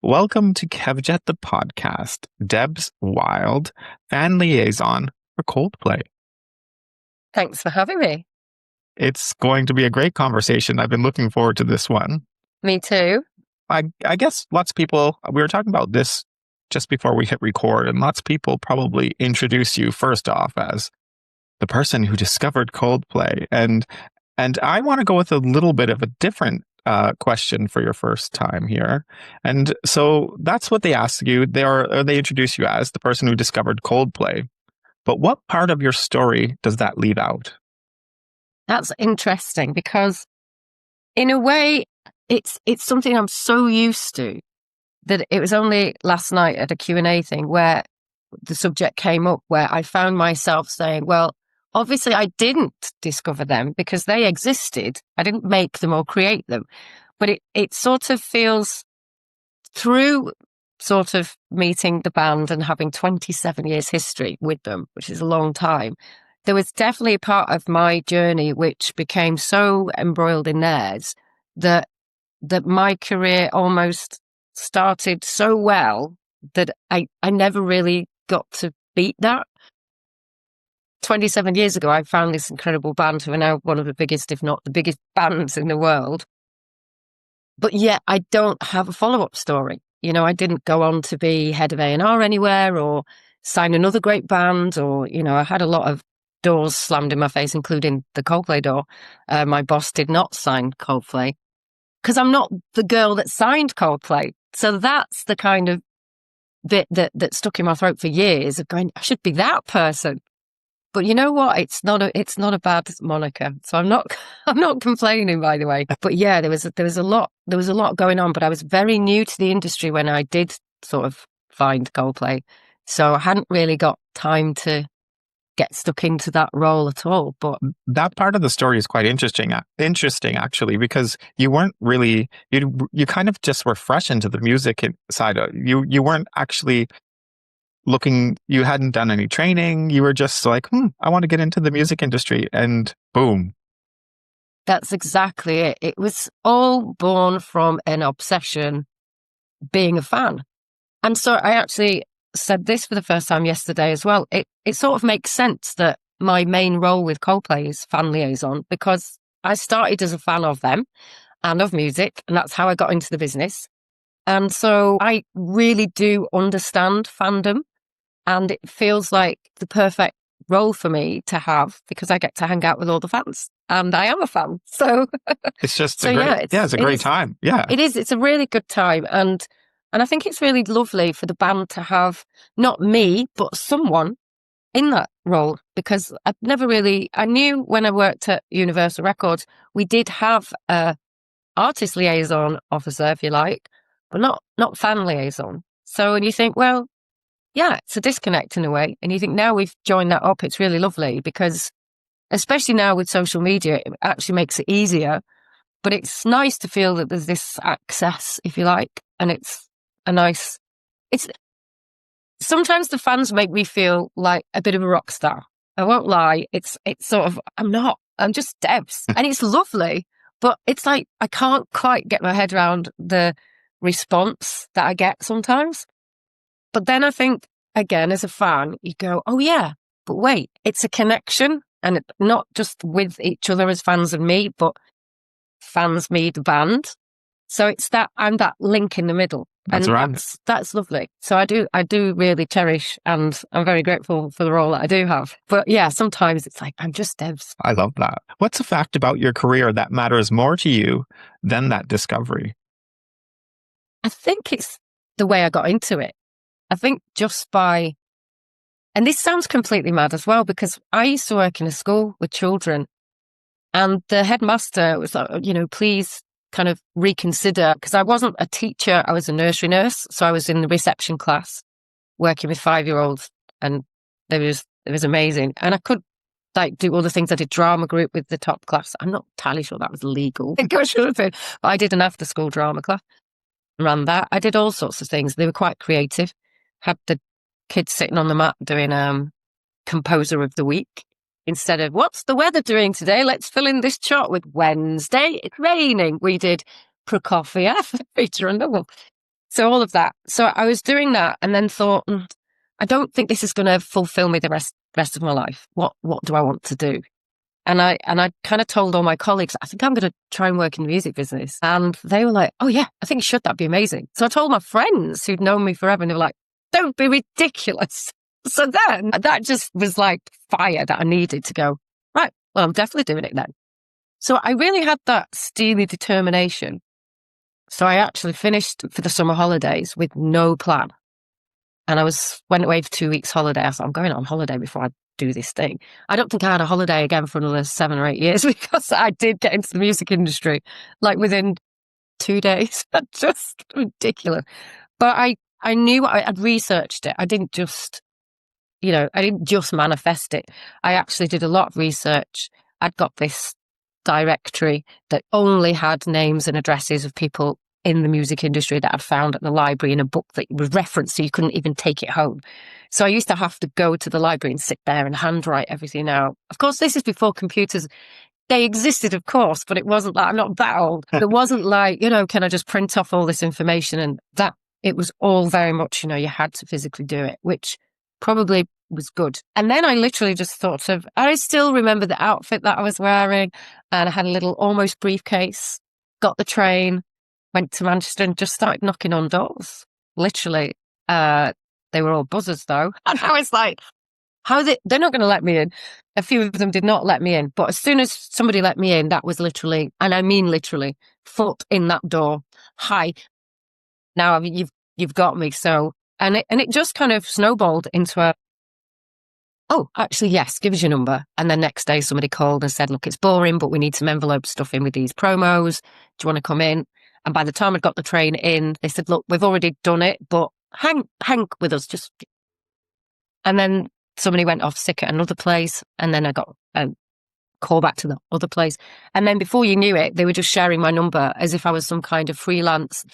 Welcome to Kevjet the podcast, Debs Wild, fan liaison for Coldplay. Thanks for having me. It's going to be a great conversation. I've been looking forward to this one. Me too. I guess lots of people, we were talking about this just before we hit record, and lots of people probably introduce you first off as the person who discovered Coldplay. And I want to go with a little bit of a different question for your first time here. And so that's what they ask you. They introduce you as the person who discovered Coldplay. But what part of your story does that leave out? That's interesting because in a way, it's something I'm so used to that it was only last night at a Q&A thing where the subject came up where I found myself saying, well, obviously I didn't discover them because they existed. I didn't make them or create them. But it sort of feels through sort of meeting the band and having 27 years history with them, which is a long time. There was definitely a part of my journey which became so embroiled in theirs that my career almost started so well that I never really got to beat that. 27 years ago, I found this incredible band who are now one of the biggest, if not the biggest bands in the world. But yet I don't have a follow-up story. You know, I didn't go on to be head of A&R anywhere or sign another great band or, you know, I had a lot of doors slammed in my face, including the Coldplay door. My boss did not sign Coldplay because I'm not the girl that signed Coldplay. So that's the kind of bit that stuck in my throat for years of going, I should be that person. But you know what? It's not a bad moniker. So I'm not complaining, by the way. But yeah, there was a lot going on, but I was very new to the industry when I did sort of find Coldplay. So I hadn't really got time to get stuck into that role at all. But that part of the story is quite interesting actually, because you weren't really, you kind of just were fresh into the music side. You weren't actually looking, you hadn't done any training. You were just like, I want to get into the music industry, and boom. That's exactly it. It was all born from an obsession being a fan. And so I actually said this for the first time yesterday as well. It sort of makes sense that my main role with Coldplay is fan liaison because I started as a fan of them and of music, and that's how I got into the business. And so I really do understand fandom, and it feels like the perfect role for me to have because I get to hang out with all the fans, and I am a fan. So it's just it's a great time. Yeah, it is. It's a really good time, and I think it's really lovely for the band to have not me, but someone in that role, because I knew when I worked at Universal Records, we did have a artist liaison officer, if you like, but not fan liaison. So, and you think, well, yeah, it's a disconnect in a way. And you think now we've joined that up, it's really lovely because especially now with social media, it actually makes it easier. But it's nice to feel that there's this access, if you like, and it's sometimes the fans make me feel like a bit of a rock star. I won't lie. It's sort of, I'm just Debs. And it's lovely, but it's like, I can't quite get my head around the response that I get sometimes. But then I think, again, as a fan, you go, oh yeah, but wait, it's a connection, and not just with each other as fans of me, but fans me, the band. So it's that I'm that link in the middle. That's and right. That's lovely. So I do really cherish, and I'm very grateful for the role that I do have. But yeah, sometimes it's like, I'm just Debs. I love that. What's a fact about your career that matters more to you than that discovery? I think it's the way I got into it. I think just by, and this sounds completely mad as well, because I used to work in a school with children, and the headmaster was like, please kind of reconsider, because I wasn't a teacher, I was a nursery nurse. So I was in the reception class working with 5-year-olds, and it was amazing. And I could like do all the things. I did drama group with the top class. I'm not entirely sure that was legal. I should have been, but I did an after school drama class, ran that. I did all sorts of things. They were quite creative. Had the kids sitting on the mat doing composer of the week. Instead of, what's the weather doing today? Let's fill in this chart with Wednesday. It's raining. We did Prokofiev, feature and double. So all of that. So I was doing that and then thought, I don't think this is going to fulfill me the rest of my life. What do I want to do? And I kind of told all my colleagues, I think I'm going to try and work in the music business. And they were like, oh yeah, I think you should. That'd be amazing. So I told my friends who'd known me forever and they were like, don't be ridiculous. So then that just was like fire that I needed to go, right, well, I'm definitely doing it then. So I really had that steely determination. So I actually finished for the summer holidays with no plan. And I went away for 2 weeks holiday. I thought, I'm going on holiday before I do this thing. I don't think I had a holiday again for another 7 or 8 years because I did get into the music industry like within 2 days. Just ridiculous. But I knew I'd researched it. I didn't just manifest it. I actually did a lot of research. I'd got this directory that only had names and addresses of people in the music industry that I'd found at the library in a book that was referenced, so you couldn't even take it home. So I used to have to go to the library and sit there and handwrite everything out. Of course, this is before computers. They existed, of course, but it wasn't like, I'm not that old. It wasn't like, can I just print off all this information? And that, it was all very much, you had to physically do it, which probably was good. And then I literally just thought I still remember the outfit that I was wearing, and I had a little almost briefcase, got the train, went to Manchester and just started knocking on doors. Literally. They were all buzzers though. And I was like, they're not going to let me in. A few of them did not let me in. But as soon as somebody let me in, that was literally, and I mean literally, foot in that door. Hi. Now you've got me. So, and it just kind of snowballed into oh, actually, yes, give us your number. And then next day somebody called and said, look, it's boring, but we need some envelope stuff in with these promos. Do you want to come in? And by the time I'd got the train in, they said, look, we've already done it, but hang with us. And then somebody went off sick at another place. And then I got a call back to the other place. And then before you knew it, they were just sharing my number as if I was some kind of freelance,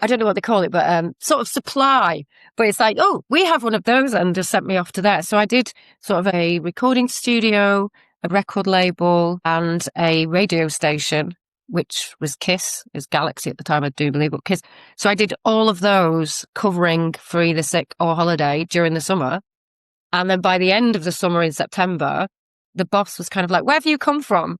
I don't know what they call it, but sort of supply. But it's like, oh, we have one of those, and just sent me off to there. So I did sort of a recording studio, a record label, and a radio station, which was Kiss. It was Galaxy at the time, I do believe, but Kiss. So I did all of those covering for either sick or holiday during the summer. And then by the end of the summer in September, the boss was kind of like, where have you come from?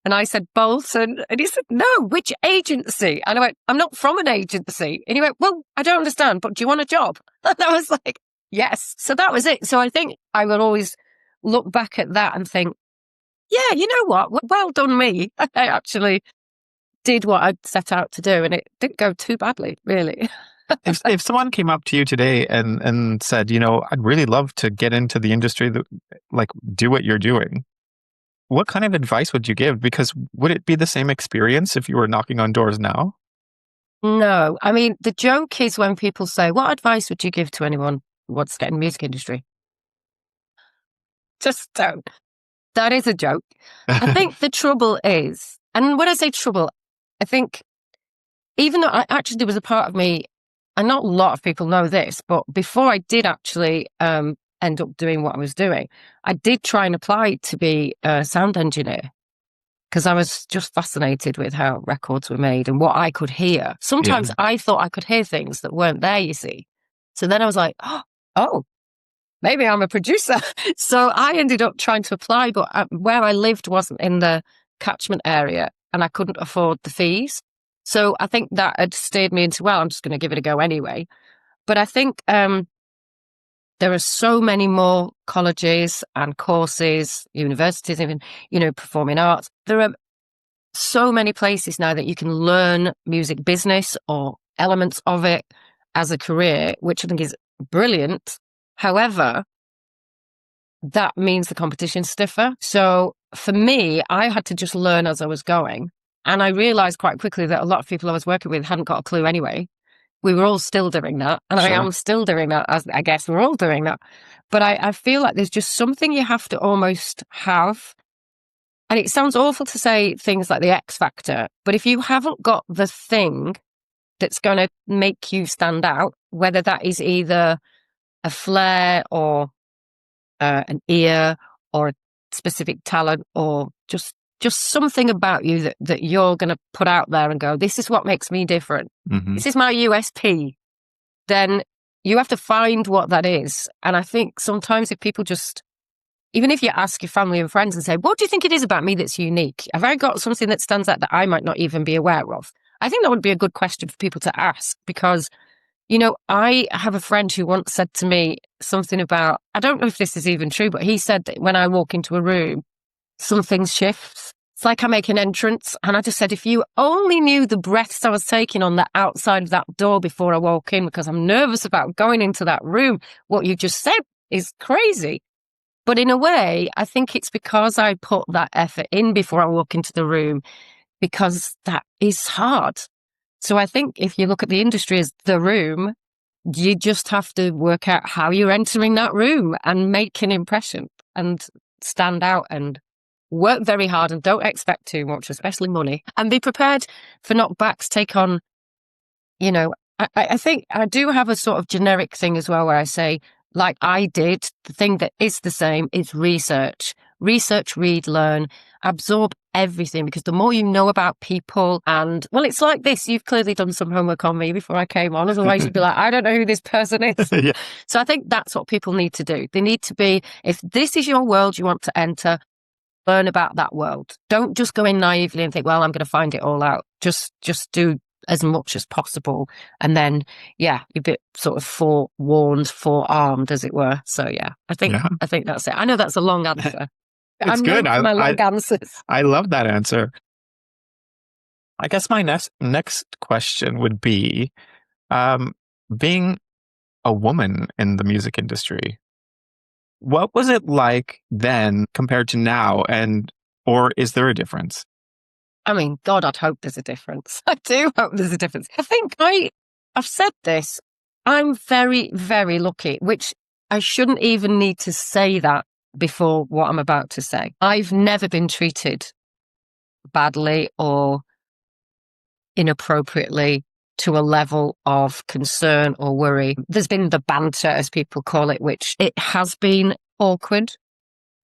And I said, Bolton. And he said, no, which agency? And I went, I'm not from an agency. And he went, well, I don't understand, but do you want a job? And I was like, yes. So that was it. So I think I will always look back at that and think, yeah, you know what? Well done me. I actually did what I'd set out to do, and it didn't go too badly, really. If someone came up to you today and said, I'd really love to get into the industry, do what you're doing, what kind of advice would you give? Because would it be the same experience if you were knocking on doors now? No. I mean, the joke is when people say, what advice would you give to anyone who wants to get in the music industry? Just don't. That is a joke. I think the trouble is, and when I say trouble, I think even though there was a part of me, and not a lot of people know this, but before I did actually end up doing what I was doing, I did try and apply to be a sound engineer because I was just fascinated with how records were made and what I could hear. Sometimes I thought I could hear things that weren't there, you see. So then I was like, oh, maybe I'm a producer. So I ended up trying to apply, but where I lived wasn't in the catchment area and I couldn't afford the fees. So I think that had steered me into, well, I'm just going to give it a go anyway. But I think there are so many more colleges and courses, universities, even, performing arts. There are so many places now that you can learn music business or elements of it as a career, which I think is brilliant. However, that means the competition's stiffer. So for me, I had to just learn as I was going. And I realized quite quickly that a lot of people I was working with hadn't got a clue anyway. We were all still doing that. And sure. I am still doing that. I guess we're all doing that. But I feel like there's just something you have to almost have. And it sounds awful to say things like the X factor, but if you haven't got the thing that's going to make you stand out, whether that is either a flair or an ear or a specific talent or just just something about you that you're going to put out there and go, this is what makes me different. Mm-hmm. This is my USP. Then you have to find what that is. And I think sometimes if people just, even if you ask your family and friends and say, what do you think it is about me that's unique? Have I got something that stands out that I might not even be aware of? I think that would be a good question for people to ask, because, you know, I have a friend who once said to me something about, I don't know if this is even true, but he said that when I walk into a room, something shifts. It's like I make an entrance. And I just said, if you only knew the breaths I was taking on the outside of that door before I walk in, because I'm nervous about going into that room, what you just said is crazy. But in a way, I think it's because I put that effort in before I walk into the room, because that is hard. So I think if you look at the industry as the room, you just have to work out how you're entering that room and make an impression and stand out and work very hard and don't expect too much, especially money, and be prepared for knockbacks. Take on, you know, I think I do have a sort of generic thing as well where I say, like I did, the thing that is the same is research. Research, read, learn, absorb everything, because the more you know about people, and well, it's like this, you've clearly done some homework on me before I came on, otherwise you'd be like, I don't know who this person is. Yeah. So I think that's what people need to do. They need to be, if this is your world you want to enter, learn about that world. Don't just go in naively and think, well, I'm going to find it all out. Just do as much as possible. And then, yeah, you're a bit sort of forewarned, forearmed, as it were. So yeah, I think that's it. I know that's a long answer. It's good. My long answers. I love that answer. I guess my next question would be, being a woman in the music industry, what was it like then compared to now? Or is there a difference? I mean, God, I'd hope there's a difference. I do hope there's a difference. I think I've said this. I'm very, very lucky, which I shouldn't even need to say that before what I'm about to say. I've never been treated badly or inappropriately to a level of concern or worry. There's been the banter, as people call it, which it has been awkward.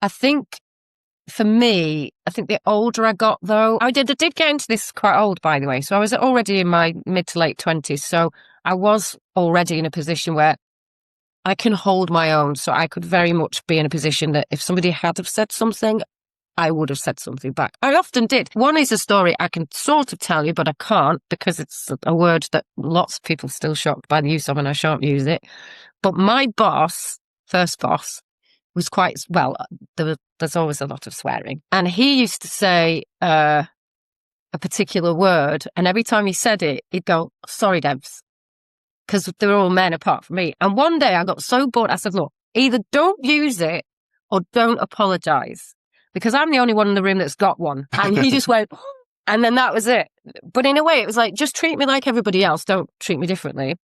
I think for me, I think the older I got, though, I did get into this quite old, by the way. So I was already in my mid to late 20s. So I was already in a position where I can hold my own. So I could very much be in a position that if somebody had have said something, I would have said something back. I often did. One is a story I can sort of tell you, but I can't, because it's a word that lots of people are still shocked by the use of, and I shan't use it. But my boss, first boss, was quite, well, there's always a lot of swearing. And he used to say a particular word, and every time he said it, he'd go, sorry, Debs, because they were all men apart from me. And one day I got so bored, I said, look, either don't use it or don't apologise, because I'm the only one in the room that's got one. And he just went, and then that was it. But in a way, it was like, just treat me like everybody else. Don't treat me differently,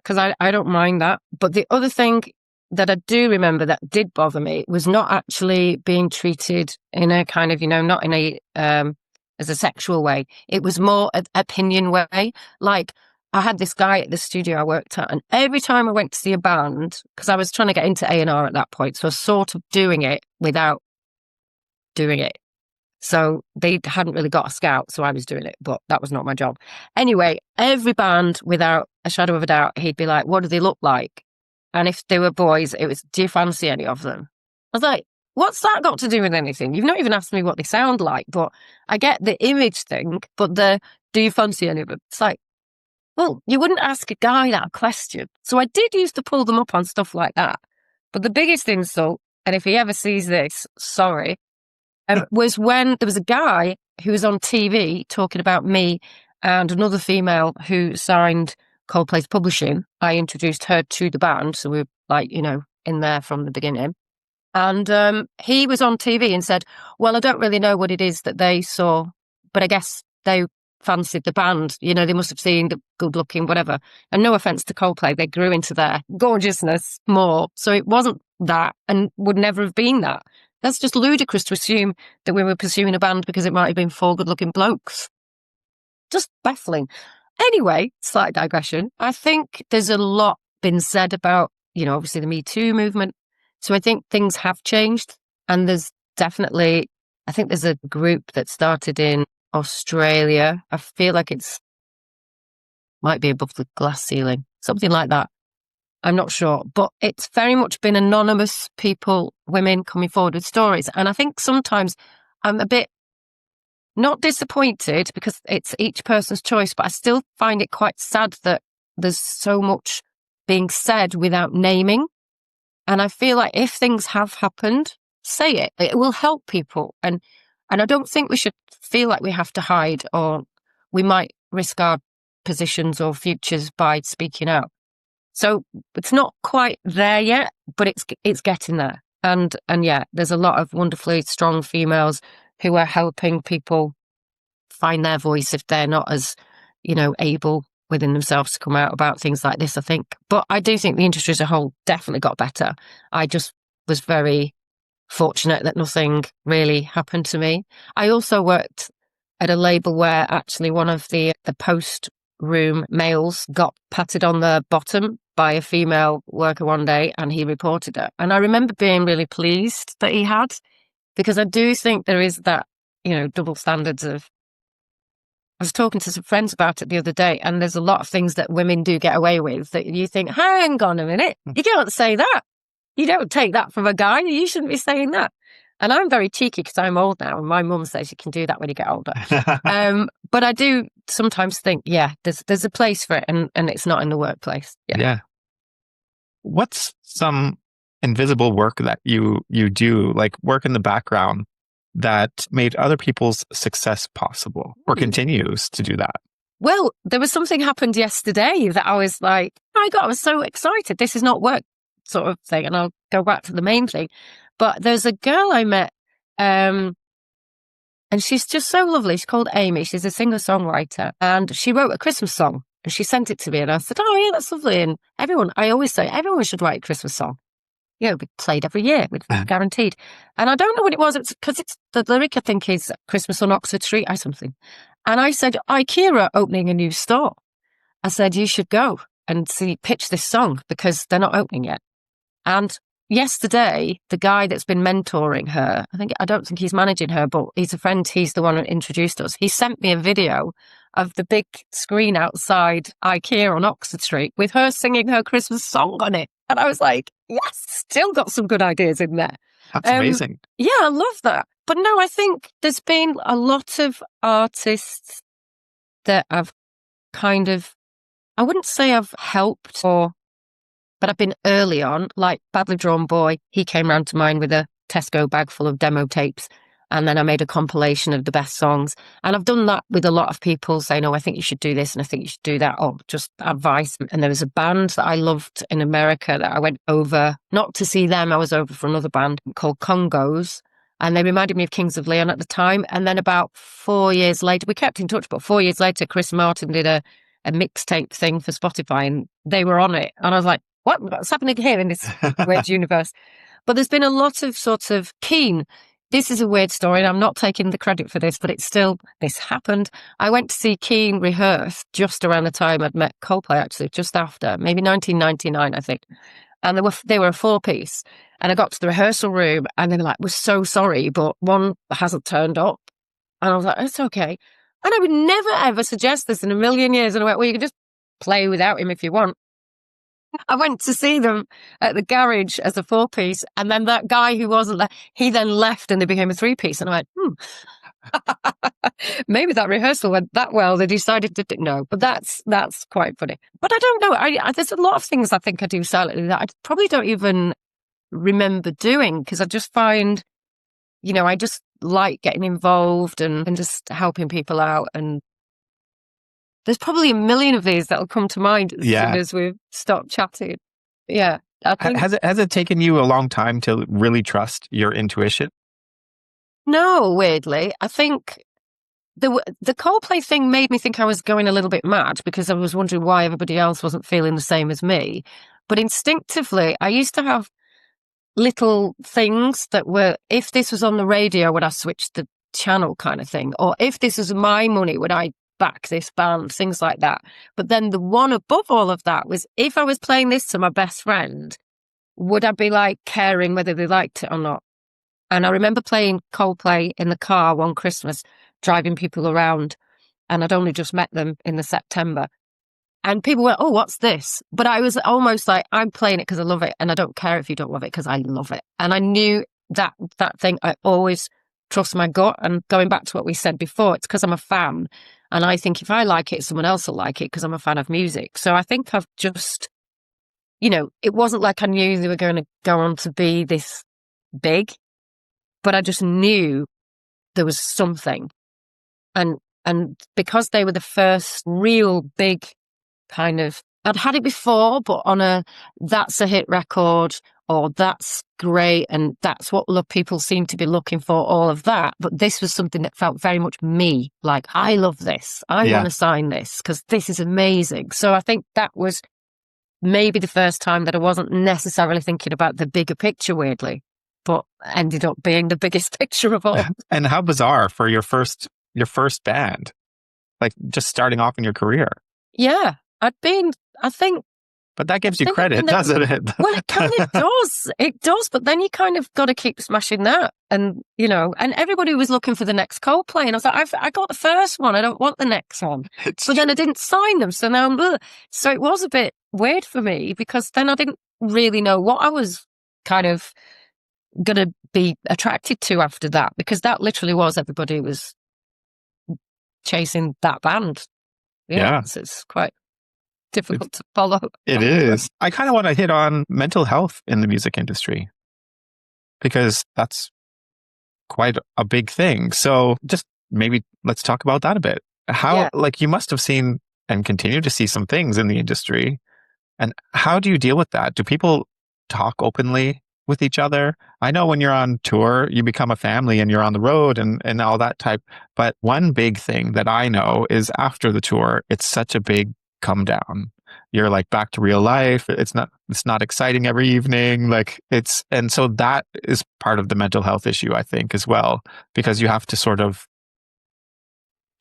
because I don't mind that. But the other thing that I do remember that did bother me was not actually being treated in a kind of, not in a, as a sexual way. It was more an opinion way. Like, I had this guy at the studio I worked at, and every time I went to see a band, because I was trying to get into A&R at that point, so I was sort of doing it without doing it. So they hadn't really got a scout, so I was doing it, but that was not my job. Anyway, every band, without a shadow of a doubt, he'd be like, what do they look like? And if they were boys, it was, do you fancy any of them? I was like, what's that got to do with anything? You've not even asked me what they sound like, but I get the image thing, but do you fancy any of them? It's like, well, you wouldn't ask a guy that question. So I did used to pull them up on stuff like that. But the biggest insult, and if he ever sees this, sorry, was when there was a guy who was on TV talking about me and another female who signed Coldplay's publishing. I introduced her to the band, so we were like, in there from the beginning. And he was on TV and said, well, I don't really know what it is that they saw, but I guess they fancied the band. They must have seen the good looking, whatever. And no offense to Coldplay, they grew into their gorgeousness more. So it wasn't that, and would never have been that. That's just ludicrous to assume that we were pursuing a band because it might have been 4 good looking blokes. Just baffling. Anyway, slight digression. I think there's a lot been said about, obviously the Me Too movement. So I think things have changed, and there's definitely I think there's a group that started in Australia. I feel like might be above the glass ceiling, something like that. I'm not sure, but it's very much been anonymous people, women coming forward with stories. And I think sometimes I'm a bit not disappointed because it's each person's choice, but I still find it quite sad that there's so much being said without naming. And I feel like if things have happened, say it. It will help people. And I don't think we should feel like we have to hide or we might risk our positions or futures by speaking out. So it's not quite there yet, but it's getting there. And yeah, there's a lot of wonderfully strong females who are helping people find their voice if they're not as, able within themselves to come out about things like this, I think. But I do think the industry as a whole definitely got better. I just was very fortunate that nothing really happened to me. I also worked at a label where actually one of the post room males got patted on the bottom by a female worker one day and he reported it. And I remember being really pleased that he had, because I do think there is that, double standards of, I was talking to some friends about it the other day, and there's a lot of things that women do get away with that you think, hang on a minute, you can't say that. You don't take that from a guy. You shouldn't be saying that. And I'm very cheeky because I'm old now, and my mum says you can do that when you get older. But I do sometimes think, yeah, there's a place for it, and it's not in the workplace. Yeah. What's some invisible work that you do, like work in the background, that made other people's success possible or continues to do that? Well, there was something happened yesterday that I was like, oh my God, I was so excited. This is not work sort of thing. And I'll go back to the main thing. But there's a girl I met, and she's just so lovely. She's called Amy. She's a singer-songwriter, and she wrote a Christmas song and she sent it to me. And I said, oh yeah, that's lovely. And I always say everyone should write a Christmas song. It'll be played every year, guaranteed. And I don't know what it was. It's because the lyric, I think, is Christmas on Oxford Street or something. And I said, IKEA are opening a new store. I said, you should go and pitch this song because they're not opening yet. And yesterday, the guy that's been mentoring her, I don't think he's managing her, but he's a friend. He's the one who introduced us. He sent me a video of the big screen outside IKEA on Oxford Street with her singing her Christmas song on it. And I was like, yes, still got some good ideas in there. That's amazing. Yeah, I love that. But no, I think there's been a lot of artists that I've kind of, I wouldn't say I've helped but I've been early on, like Badly Drawn Boy. He came round to mine with a Tesco bag full of demo tapes. And then I made a compilation of the best songs. And I've done that with a lot of people saying, oh, I think you should do this and I think you should do that, or just advice. And there was a band that I loved in America that I went over, not to see them, I was over for another band called Congos. And they reminded me of Kings of Leon at the time. And then about 4 years later, we kept in touch, but 4 years later, Chris Martin did a mixtape thing for Spotify and they were on it. And I was like, what's happening here in this weird universe? But there's been a lot of sort of Keen. This is a weird story, and I'm not taking the credit for this, but this happened. I went to see Keen rehearse just around the time I'd met Coldplay, actually, just after, maybe 1999, I think. And they were a 4-piece. And I got to the rehearsal room, and they were like, we're so sorry, but one hasn't turned up. And I was like, it's okay. And I would never, ever suggest this in a million years. And I went, well, you can just play without him if you want. I went to see them at the garage as a 4-piece, and then that guy who wasn't there, he then left and they became a 3-piece. And I went, maybe that rehearsal went that well. They decided to no, but that's quite funny. But I don't know. There's a lot of things I think I do silently that I probably don't even remember doing because I just find, I just like getting involved and just helping people out. And there's probably a million of these that'll come to mind as soon as we've stopped chatting. Yeah. I think... Has it taken you a long time to really trust your intuition? No, weirdly. I think the Coldplay thing made me think I was going a little bit mad because I was wondering why everybody else wasn't feeling the same as me. But instinctively, I used to have little things that were, if this was on the radio, would I switch the channel kind of thing? Or if this was my money, would I back this band, things like that. But then the one above all of that was, if I was playing this to my best friend, would I be like caring whether they liked it or not? And I remember playing Coldplay in the car one Christmas, driving people around, and I'd only just met them in the September. And people were, oh, what's this? But I was almost like, I'm playing it because I love it, and I don't care if you don't love it because I love it. And I knew that thing, I always trust my gut. And going back to what we said before, it's because I'm a fan. And I think if I like it, someone else will like it because I'm a fan of music. So I think I've just, it wasn't like I knew they were going to go on to be this big, but I just knew there was something. And because they were the first real big kind of, I'd had it before, but on that's a hit record, or that's great, and that's what people seem to be looking for, all of that. But this was something that felt very much me, like, I love this. I want to sign this because this is amazing. So I think that was maybe the first time that I wasn't necessarily thinking about the bigger picture, weirdly, but ended up being the biggest picture of all. And how bizarre for your first band, like just starting off in your career. Yeah, I think. But that gives you credit, doesn't it? Well, it kind of does. It does. But then you kind of got to keep smashing that. And, and everybody was looking for the next Coldplay. And I was like, I got the first one. I don't want the next one. But then I didn't sign them. So now so it was a bit weird for me because then I didn't really know what I was kind of going to be attracted to after that, because that literally was everybody was chasing that band. Yeah. So it's quite difficult to follow. It is. I kind of want to hit on mental health in the music industry because that's quite a big thing. So just maybe let's talk about that a bit. How, you must have seen and continue to see some things in the industry. And how do you deal with that? Do people talk openly with each other? I know when you're on tour, you become a family and you're on the road and all that type. But one big thing that I know is after the tour, it's such a big come down. You're like back to real life. It's not exciting every evening. And so that is part of the mental health issue, I think, as well, because you have to sort of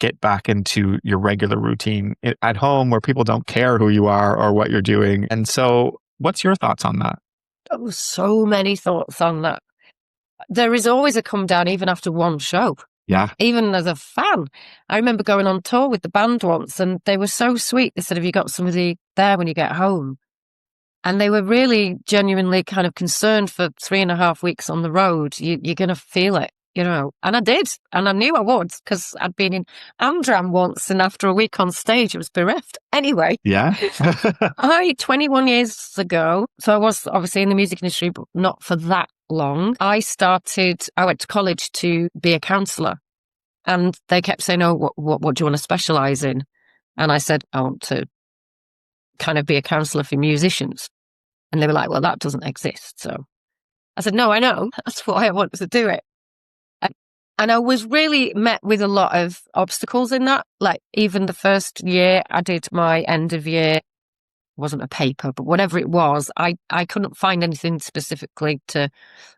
get back into your regular routine at home where people don't care who you are or what you're doing. And so what's your thoughts on that? Oh, so many thoughts on that. There is always a come down even after one show. Yeah. Even as a fan. I remember going on tour with the band once and they were so sweet. They said, have you got somebody there when you get home? And they were really genuinely kind of concerned for 3.5 weeks on the road. You're going to feel it, And I did. And I knew I would because I'd been in Amdram once and after a week on stage, I was bereft. Anyway. Yeah. 21 years ago, so I was obviously in the music industry, but not for that long. I went to college to be a counsellor and they kept saying, oh, what do you want to specialise in? And I said, I want to kind of be a counsellor for musicians. And they were like, well, that doesn't exist. So I said, no, I know. That's why I wanted to do it. And I was really met with a lot of obstacles in that. Like even the first year I did my end of year, wasn't a paper, but whatever it was, I couldn't find anything specifically to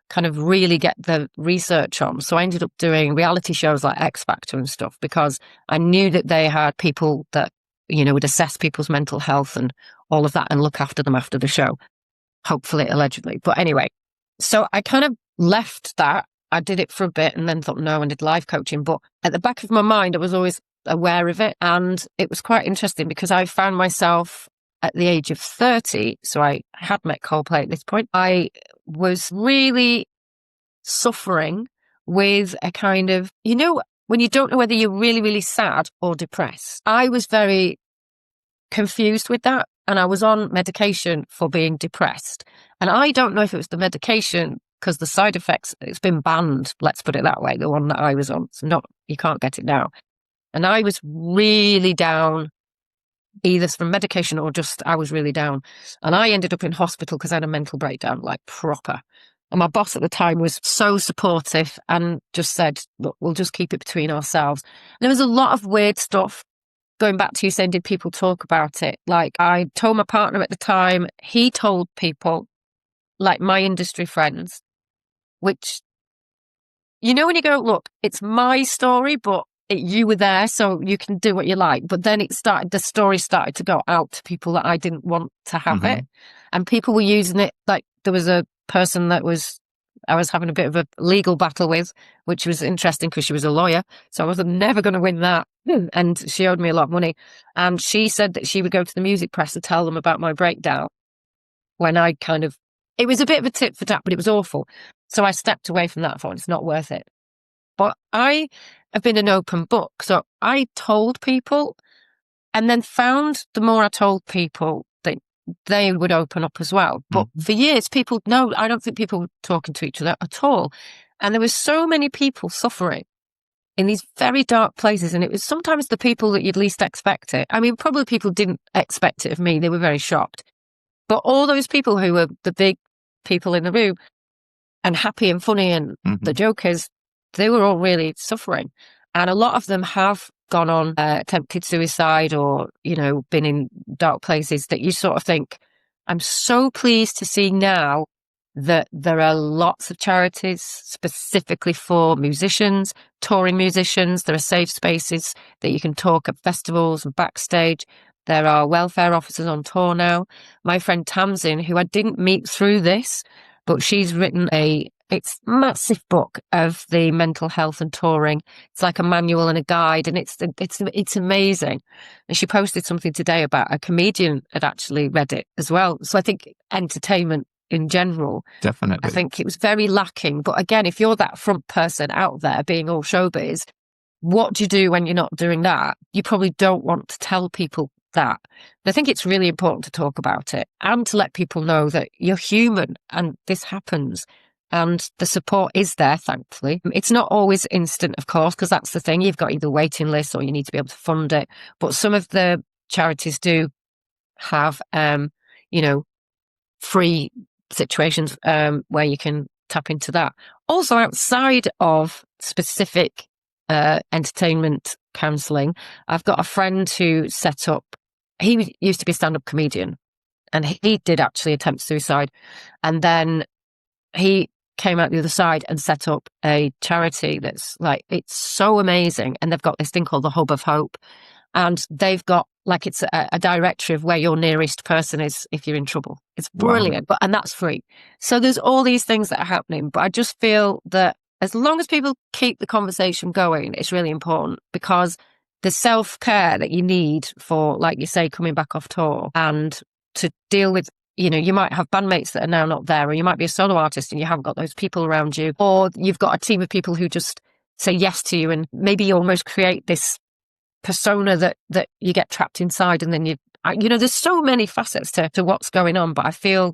kind of really get the research on. So I ended up doing reality shows like X Factor and stuff because I knew that they had people that, would assess people's mental health and all of that and look after them after the show, hopefully, allegedly. But anyway, so I kind of left that. I did it for a bit and then thought, no, and did life coaching. But at the back of my mind, I was always aware of it. And it was quite interesting because I found myself at the age of 30, so I had met Coldplay at this point, I was really suffering with a kind of, when you don't know whether you're really, really sad or depressed. I was very confused with that. And I was on medication for being depressed. And I don't know if it was the medication because the side effects, it's been banned, let's put it that way, the one that I was on. So you can't get it now. And I was really down, either from medication or just I was really down. And I ended up in hospital because I had a mental breakdown, like proper. And my boss at the time was so supportive and just said, look, we'll just keep it between ourselves. And there was a lot of weird stuff. Going back to you saying, did people talk about it? Like I told my partner at the time, he told people, like my industry friends, which, when you go, look, it's my story, but you were there, so you can do what you like. But then the story started to go out to people that I didn't want to have it. And people were using it. Like there was a person that was I was having a bit of a legal battle with, which was interesting because she was a lawyer. So I was never going to win that. And she owed me a lot of money. And she said that she would go to the music press and tell them about my breakdown when I it was a bit of a tit for tat, but it was awful. So I stepped away from that. I thought it's not worth it. But I have been an open book. So I told people and then found the more I told people that they would open up as well. But for years, I don't think people were talking to each other at all. And there were so many people suffering in these very dark places. And it was sometimes the people that you'd least expect it. I mean, probably people didn't expect it of me. They were very shocked. But all those people who were the big people in the room and happy and funny and the jokers, they were all really suffering. And a lot of them have gone on, attempted suicide or, been in dark places that you sort of think, I'm so pleased to see now that there are lots of charities specifically for musicians, touring musicians. There are safe spaces that you can talk at festivals and backstage. There are welfare officers on tour now. My friend Tamsin, who I didn't meet through this, but she's written it's massive book of the mental health and touring. It's like a manual and a guide, and it's amazing. And she posted something today about a comedian had actually read it as well. So I think entertainment in general, definitely, I think it was very lacking. But again, if you're that front person out there being all showbiz, what do you do when you're not doing that? You probably don't want to tell people that. I think it's really important to talk about it and to let people know that you're human and this happens and the support is there, thankfully. It's not always instant, of course, because that's the thing. You've got either waiting lists or you need to be able to fund it. But some of the charities do have, free situations where you can tap into that. Also, outside of specific entertainment counselling, I've got a friend who set up, he used to be a stand-up comedian and he did actually attempt suicide. And then he came out the other side and set up a charity that's it's so amazing. And they've got this thing called the Hub of Hope. And they've got it's a directory of where your nearest person is if you're in trouble. It's brilliant, and that's free. So there's all these things that are happening. But I just feel that as long as people keep the conversation going, it's really important because the self-care that you need for, like you say, coming back off tour and to deal with, you might have bandmates that are now not there, or you might be a solo artist and you haven't got those people around you, or you've got a team of people who just say yes to you and maybe you almost create this persona that you get trapped inside and then there's so many facets to what's going on, but I feel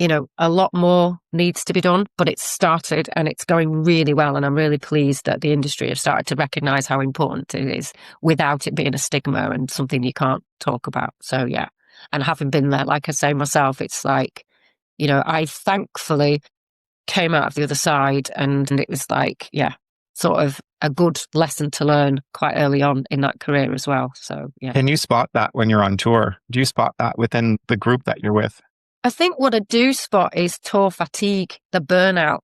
a lot more needs to be done, but it's started and it's going really well. And I'm really pleased that the industry has started to recognize how important it is without it being a stigma and something you can't talk about. So, yeah. And having been there, like I say myself, it's I thankfully came out of the other side and it was sort of a good lesson to learn quite early on in that career as well. So, yeah. Can you spot that when you're on tour? Do you spot that within the group that you're with? I think what I do spot is tour fatigue, the burnout.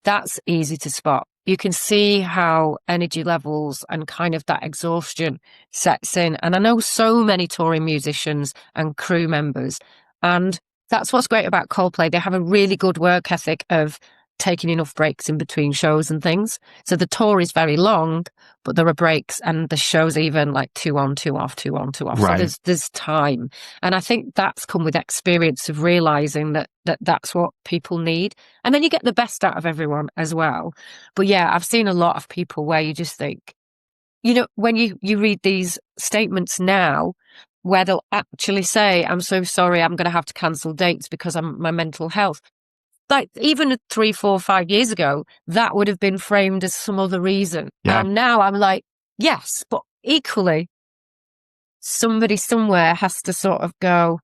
That's easy to spot. You can see how energy levels and kind of that exhaustion sets in. And I know so many touring musicians and crew members. And that's what's great about Coldplay. They have a really good work ethic of taking enough breaks in between shows and things. So the tour is very long, but there are breaks and the show's even 2 on, 2 off, 2 on, 2 off. Right. So there's time. And I think that's come with experience of realizing that's what people need. And then you get the best out of everyone as well. But yeah, I've seen a lot of people where you just think, when you read these statements now, where they'll actually say, I'm so sorry, I'm going to have to cancel dates because of my mental health. Even 3, 4, 5 years ago, that would have been framed as some other reason. Yeah. And now I'm like, yes, but equally, somebody somewhere has to sort of go,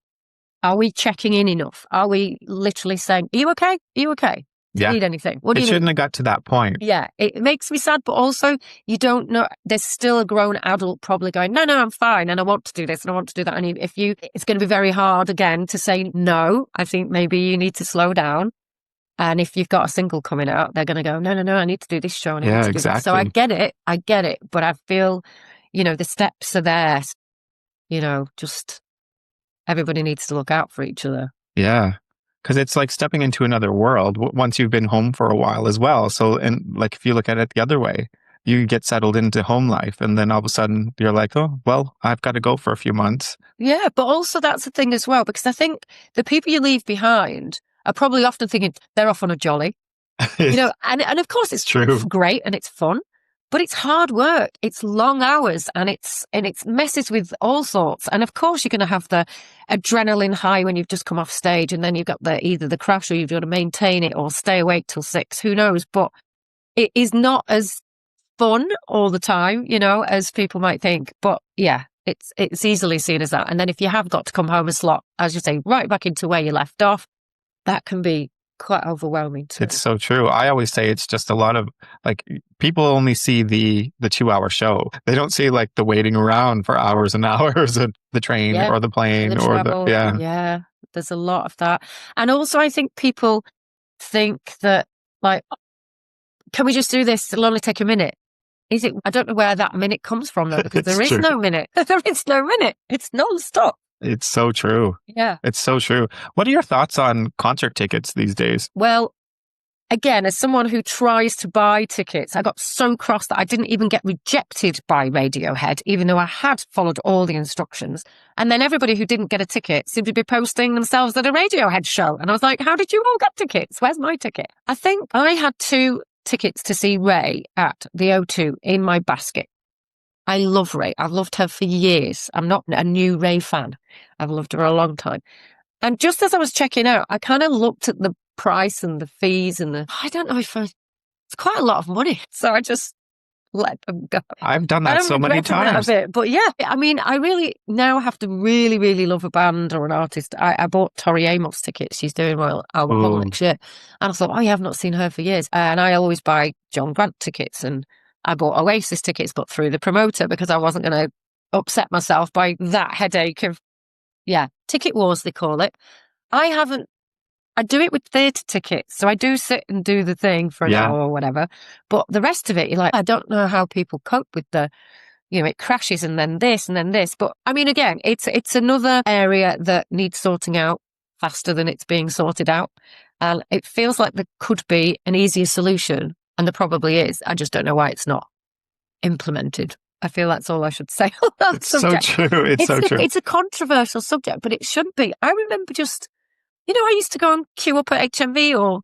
are we checking in enough? Are we literally saying, are you okay? Are you okay? Do you need anything? What do you shouldn't have got to that point. Yeah, it makes me sad, but also you don't know. There's still a grown adult probably going, no, I'm fine. And I want to do this and I want to do that. And it's going to be very hard again to say no. I think maybe you need to slow down. And if you've got a single coming out, they're going to go, no, I need to do this show. And I need to do exactly. This. So I get it. But I feel, the steps are there. Just everybody needs to look out for each other. Yeah. because it's like stepping into another world once you've been home for a while as well. So, and like if you look at it the other way, you get settled into home life, and then all of a sudden you're like, oh, well, I've got to go for a few months. Yeah, but also that's the thing as well, because I think the people you leave behind are probably often thinking they're off on a jolly, and of course it's true. great and it's fun, but it's hard work. It's long hours and it's messes with all sorts. And of course you're going to have the adrenaline high when you've just come off stage, and then you've got either the crash, or you've got to maintain it or stay awake till 6, who knows? But it is not as fun all the time, as people might think. But yeah, it's easily seen as that. And then if you have got to come home and slot, as you say, right back into where you left off, that can be quite overwhelming too. It's so true. I always say it's just a lot of like, people only see the 2-hour show. They don't see like the waiting around for hours and hours of the train or the plane Yeah, there's a lot of that. And also I think people think that like, can we just do this? It'll only take a minute. Is it? I don't know where that minute comes from though, because there is no minute. There is no minute. It's non-stop. It's so true. Yeah. It's so true. What are your thoughts on concert tickets these days? Well, again, as someone who tries to buy tickets, I got so cross that I didn't even get rejected by Radiohead, even though I had followed all the instructions. And then everybody who didn't get a ticket seemed to be posting themselves at a Radiohead show. And I was like, how did you all get tickets? Where's my ticket? I think I had 2 tickets to see Ray at the O2 in my basket. I love Ray. I've loved her for years. I'm not a new Ray fan. I've loved her a long time. And just as I was checking out, I kind of looked at the price and the fees and I don't know if it's quite a lot of money. So I just let them go. I've done that so many times. But yeah, I mean, I really now have to really, really love a band or an artist. I bought Tori Amos tickets. She's doing Royal Album Hall next year. And I thought, oh, yeah, I've not seen her for years. And I always buy John Grant tickets, and I bought Oasis tickets, but through the promoter, because I wasn't going to upset myself by that headache of, ticket wars, they call it. I do it with theatre tickets. So I do sit and do the thing for an hour or whatever. But the rest of it, you're like, I don't know how people cope with it crashes and then this and then this. But I mean, again, it's another area that needs sorting out faster than it's being sorted out. And it feels like there could be an easier solution. And there probably is. I just don't know why it's not implemented. I feel that's all I should say on that it's subject. So true. It's so true. It's a controversial subject, but it shouldn't be. I remember just, I used to go and queue up at HMV, or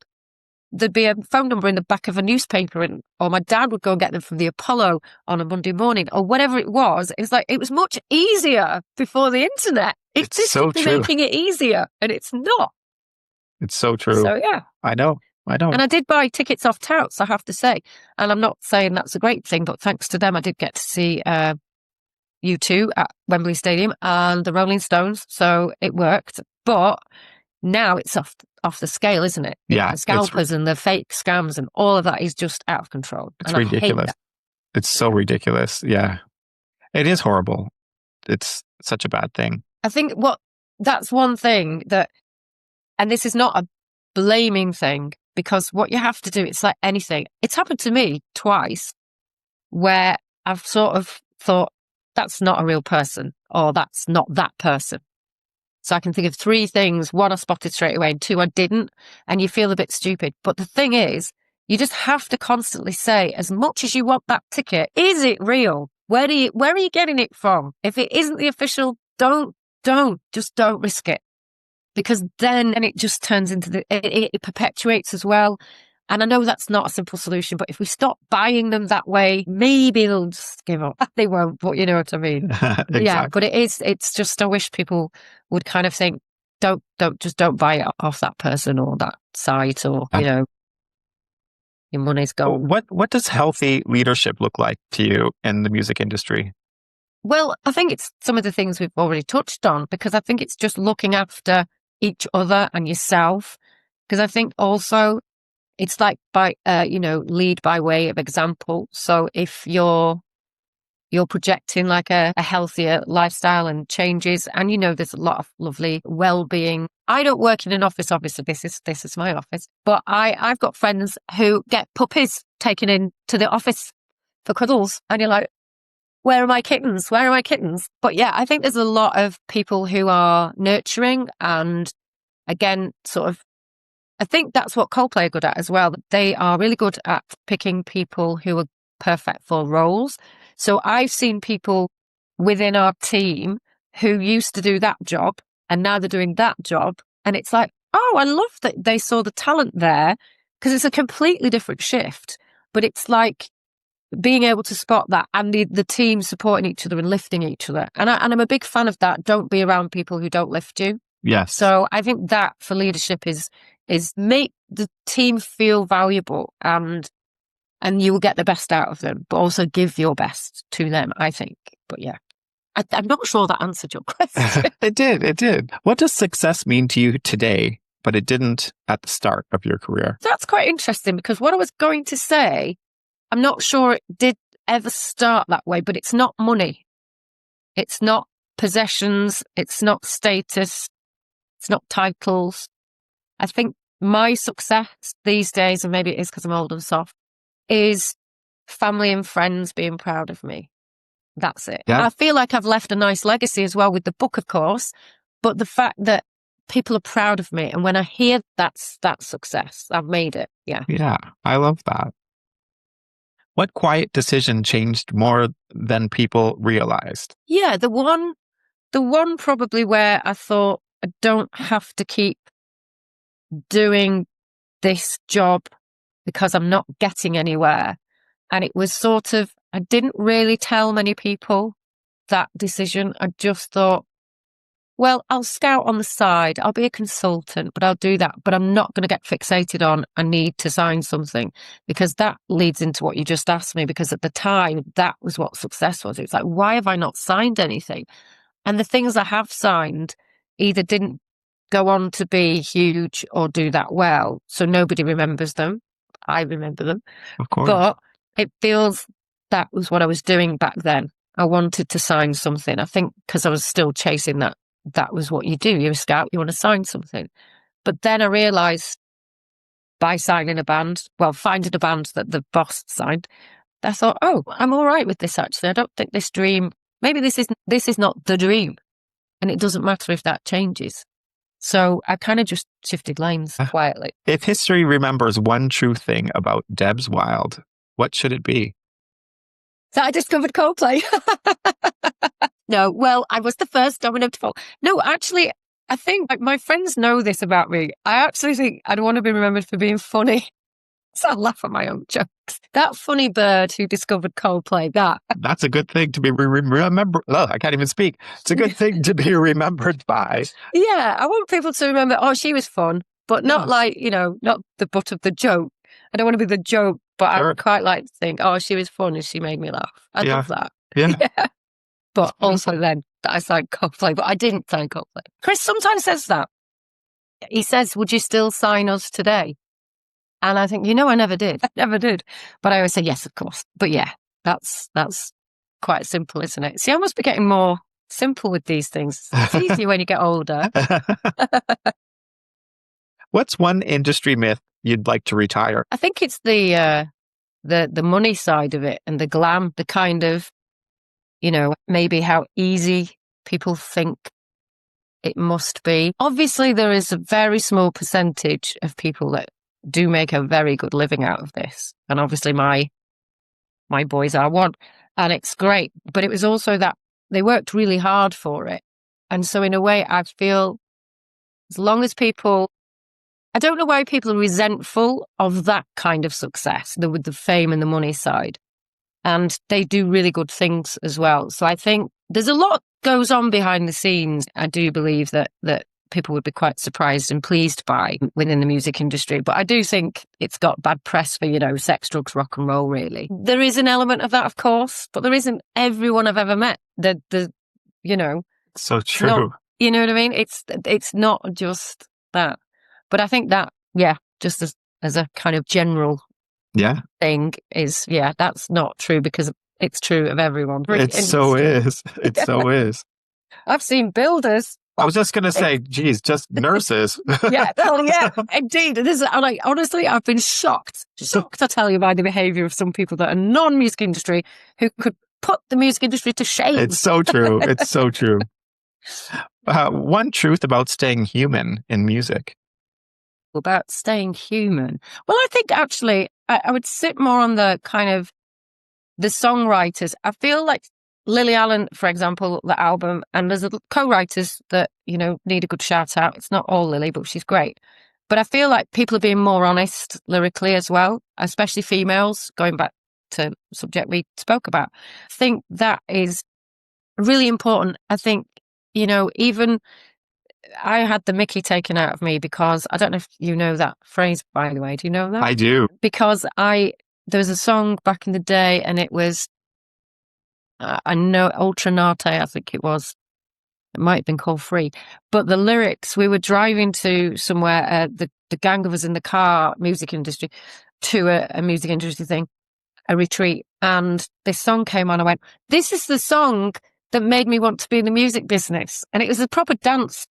there'd be a phone number in the back of a newspaper, or my dad would go and get them from the Apollo on a Monday morning, or whatever it was. It's like, it was much easier before the internet. It's so true. Making it easier, and it's not. It's so true. So yeah. I know. And I did buy tickets off touts, I have to say. And I'm not saying that's a great thing, but thanks to them, I did get to see U2 at Wembley Stadium and the Rolling Stones. So it worked. But now it's off the scale, isn't it? Yeah. The scalpers and the fake scams and all of that is just out of control. It's ridiculous. It's so ridiculous. Yeah. It is horrible. It's such a bad thing. I think that's one thing that, and this is not a blaming thing, because what you have to do, it's like anything. It's happened to me twice where I've sort of thought, that's not a real person, or that's not that person. So I can think of 3 things. 1, I spotted straight away, and 2, I didn't. And you feel a bit stupid. But the thing is, you just have to constantly say, as much as you want that ticket, is it real? Where are you getting it from? If it isn't the official, don't risk it. Because then it just turns into it perpetuates as well. And I know that's not a simple solution, but if we stop buying them that way, maybe they'll just give up. They won't, but you know what I mean? Exactly. Yeah, but it's just, I wish people would kind of think, don't buy it off that person or that site, or, your money's gone. What does healthy leadership look like to you in the music industry? Well, I think it's some of the things we've already touched on, because I think it's just looking after each other and yourself. Because I think also it's like lead by way of example. So if you're projecting like a healthier lifestyle and changes, and there's a lot of lovely well-being. I don't work in an office, obviously. This is my office, but I've got friends who get puppies taken in to the office for cuddles, and you're like, where are my kittens? Where are my kittens? But yeah, I think there's a lot of people who are nurturing and, again, sort of I think that's what Coldplay are good at as well. They are really good at picking people who are perfect for roles. So I've seen people within our team who used to do that job and now they're doing that job. And it's like, oh, I love that they saw the talent there because it's a completely different shift. But it's like being able to spot that and the team supporting each other and lifting each other. And I'm a big fan of that. Don't be around people who don't lift you. Yes. So I think that for leadership is make the team feel valuable and you will get the best out of them, but also give your best to them, I think. But yeah, I'm not sure that answered your question. It did. What does success mean to you today, but it didn't at the start of your career? That's quite interesting because what I was going to say, I'm not sure it did ever start that way, but it's not money. It's not possessions. It's not status. It's not titles. I think my success these days, and maybe it is because I'm old and soft, is family and friends being proud of me. That's it. Yeah. I feel like I've left a nice legacy as well with the book, of course, but the fact that people are proud of me, and when I hear that's success, I've made it. Yeah. Yeah, I love that. What quiet decision changed more than people realized? Yeah, the one probably where I thought I don't have to keep doing this job because I'm not getting anywhere. And it was sort of, I didn't really tell many people that decision. I just thought, well, I'll scout on the side. I'll be a consultant, but I'll do that. But I'm not going to get fixated on, I need to sign something, because that leads into what you just asked me. Because at the time, that was what success was. It was like, why have I not signed anything? And the things I have signed either didn't go on to be huge or do that well. So nobody remembers them. I remember them. Of course. But it feels that was what I was doing back then. I wanted to sign something. I think because I was still chasing that. That was what you do. You're a scout, you want to sign something. But then I realised by signing a band, finding a band that the boss signed, I thought, oh, I'm all right with this actually. I don't think this dream, maybe this is not the dream. And it doesn't matter if that changes. So I kind of just shifted lanes quietly. If history remembers one true thing about Debs Wild, what should it be? That I discovered Coldplay. No, well, I was the first domino to fall. No, actually, I think my friends know this about me. I actually think I'd want to be remembered for being funny. So I laugh at my own jokes. That funny bird who discovered Coldplay, That's a good thing to be remembered. Oh, I can't even speak. It's a good thing to be remembered by. Yeah, I want people to remember, oh, she was fun, but not like, not the butt of the joke. I don't want to be the joke, but sure. I quite like to think, oh, she was fun and she made me laugh. I love that. Yeah. But also then that I signed Coldplay, but I didn't sign Coldplay. Chris sometimes says that. He says, would you still sign us today? And I think, I never did. I never did. But I always say, yes, of course. But yeah, that's quite simple, isn't it? See, I must be getting more simple with these things. It's easier when you get older. What's one industry myth you'd like to retire? I think it's the money side of it and the glam, the kind of, maybe how easy people think it must be. Obviously, there is a very small percentage of people that do make a very good living out of this. And obviously my boys are one. And it's great. But it was also that they worked really hard for it. And so in a way, I feel as long as people, I don't know why people are resentful of that kind of success, with the fame and the money side. And they do really good things as well. So I think there's a lot goes on behind the scenes. I do believe that people would be quite surprised and pleased by within the music industry. But I do think it's got bad press for, sex, drugs, rock and roll, really. There is an element of that, of course, but there isn't everyone I've ever met. So true. Not, you know what I mean? It's not just that. But I think that, just as a kind of general thing is, that's not true because it's true of everyone. It so is. It so is. I've seen builders. I was just going to say, geez, just nurses. Indeed. Honestly, I've been shocked, I tell you, by the behaviour of some people that are non-music industry who could put the music industry to shame. It's so true. It's so true. One truth about staying human in music. about staying human. Well, I think actually I would sit more on the kind of the songwriters. I feel like Lily Allen, for example, the album, and there's co-writers that, need a good shout out. It's not all Lily, but she's great. But I feel like people are being more honest lyrically as well, especially females, going back to subject we spoke about. I think that is really important. I think, even I had the Mickey taken out of me because I don't know if you know that phrase, by the way. Do you know that? I do. Because there was a song back in the day and it was, I know, Ultra Nate, I think it was. It might have been called Free. But the lyrics, we were driving to somewhere, the gang of us in the car, music industry, to a music industry thing, a retreat. And this song came on. I went, this is the song that made me want to be in the music business. And it was a proper dance,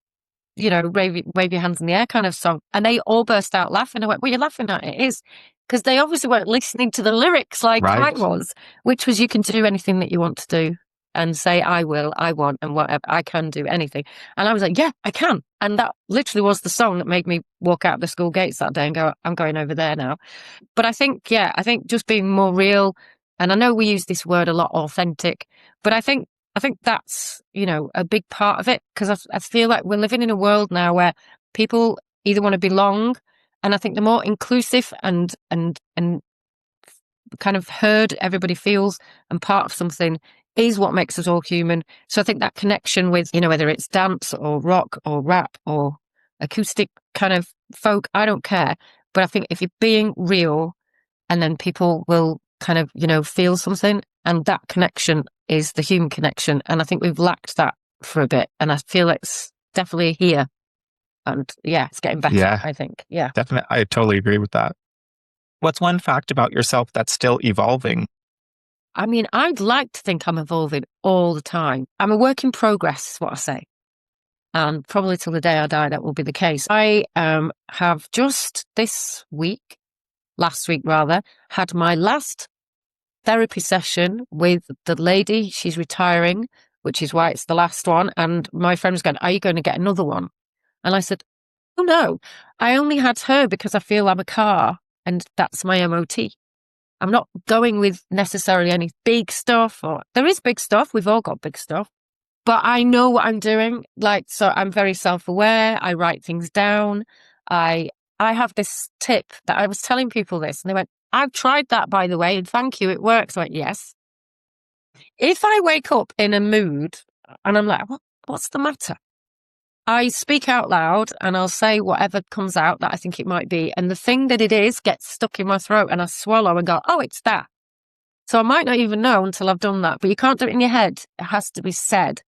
wave your hands in the air kind of song. And they all burst out laughing. I went, well, you're laughing at it is. Because they obviously weren't listening to the lyrics like Right. I was, which was you can do anything that you want to do and say, I will, I want, and whatever, I can do anything. And I was like, yeah, I can. And that literally was the song that made me walk out the school gates that day and go, I'm going over there now. But I think just being more real, and I know we use this word a lot, authentic, but I think that's, a big part of it, because I feel like we're living in a world now where people either want to belong, and I think the more inclusive and kind of heard everybody feels and part of something is what makes us all human. So I think that connection with, whether it's dance or rock or rap or acoustic kind of folk, I don't care. But I think if you're being real, and then people will kind of, feel something, and that connection is the human connection. And I think we've lacked that for a bit. And I feel it's definitely here. And yeah, it's getting better, Yeah. I think. Yeah. Definitely. I totally agree with that. What's one fact about yourself that's still evolving? I mean, I'd like to think I'm evolving all the time. I'm a work in progress, is what I say. And probably till the day I die, that will be the case. I have just last week rather, had my last therapy session with the lady. She's retiring, which is why it's the last one. And my friend was going, are you going to get another one? And I said, oh no, I only had her because I feel I'm a car and that's my MOT. I'm not going with necessarily any big stuff, or there is big stuff. We've all got big stuff, but I know what I'm doing. So I'm very self-aware. I write things down. I have this tip that I was telling people this, and they went, I've tried that, by the way, and thank you. It works. I went, yes. If I wake up in a mood and I'm like, what's the matter? I speak out loud and I'll say whatever comes out that I think it might be. And the thing that it is gets stuck in my throat and I swallow and go, oh, it's that. So I might not even know until I've done that, but you can't do it in your head. It has to be said,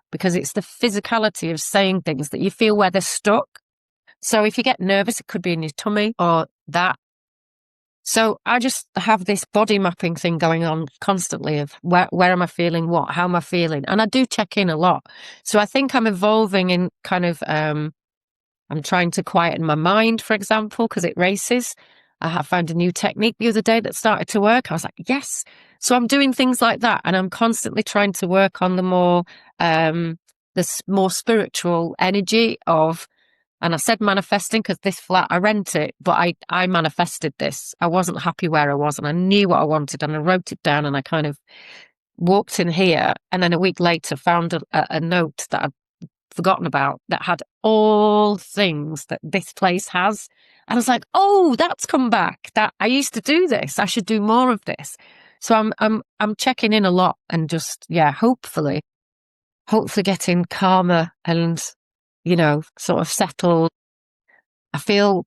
because it's the physicality of saying things that you feel where they're stuck. So if you get nervous, it could be in your tummy or that. So I just have this body mapping thing going on constantly of where am I feeling what, how am I feeling? And I do check in a lot. So I think I'm evolving in kind of, I'm trying to quieten my mind, for example, because it races. I have found a new technique the other day that started to work. I was like, yes. So I'm doing things like that. And I'm constantly trying to work on the more spiritual energy of, and I said manifesting because this flat, I rent it, but I manifested this. I wasn't happy where I was and I knew what I wanted and I wrote it down and I kind of walked in here. And then a week later found a note that I'd forgotten about that had all things that this place has. And I was like, oh, that's come back. That I used to do this. I should do more of this. So I'm checking in a lot and just, hopefully getting calmer and, sort of settled. I feel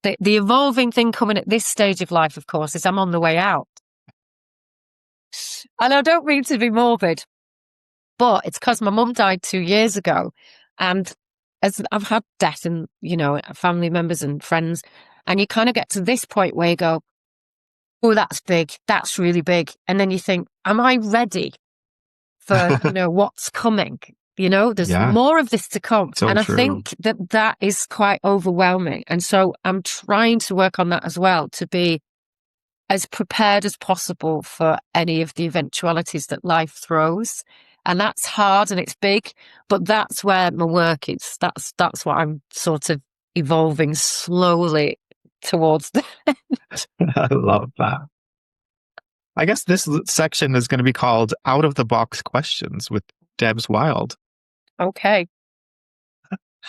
the evolving thing coming at this stage of life, of course, is I'm on the way out. And I don't mean to be morbid, but it's because my mum died 2 years ago. And as I've had death and, family members and friends, and you kind of get to this point where you go, oh, that's big. That's really big. And then you think, am I ready for, what's coming? There's more of this to come. So and I true. think that is quite overwhelming. And so I'm trying to work on that as well, to be as prepared as possible for any of the eventualities that life throws. And that's hard and it's big, but that's where my work is. That's what I'm sort of evolving slowly towards the I love that. I guess this section is going to be called Out of the Box Questions with Debs Wild. Okay.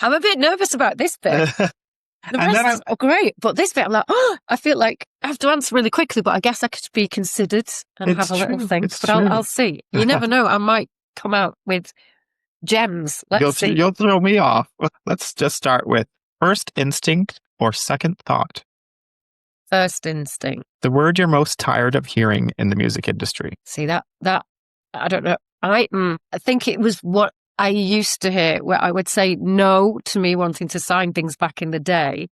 I'm a bit nervous about this bit. The rest is great, but this bit I'm like, oh, I feel like I have to answer really quickly, but I guess I could be considered and have a little think. But I'll see. You never know. I might come out with gems. Let's see. You'll throw me off. Let's just start with first instinct or second thought. First instinct. The word you're most tired of hearing in the music industry. See that I don't know. I think it was what I used to hear, where I would say no to me wanting to sign things back in the day.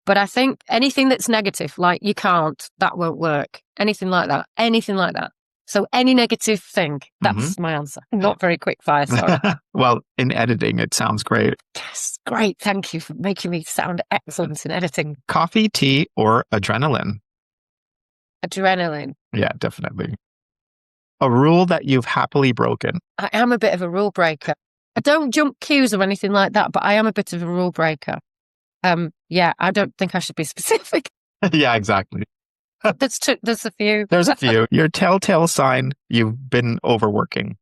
But I think anything that's negative, like you can't, that won't work. Anything like that. So any negative thing, that's my answer. Not very quick fire, sorry. Well, in editing, it sounds great. Yes, great. Thank you for making me sound excellent in editing. Coffee, tea, or adrenaline? Adrenaline. Yeah, definitely. A rule that you've happily broken? I am a bit of a rule breaker. I don't jump queues or anything like that, but I am a bit of a rule breaker. Yeah, I don't think I should be specific. Yeah, exactly. There's a few. There's a few. Your telltale sign you've been overworking?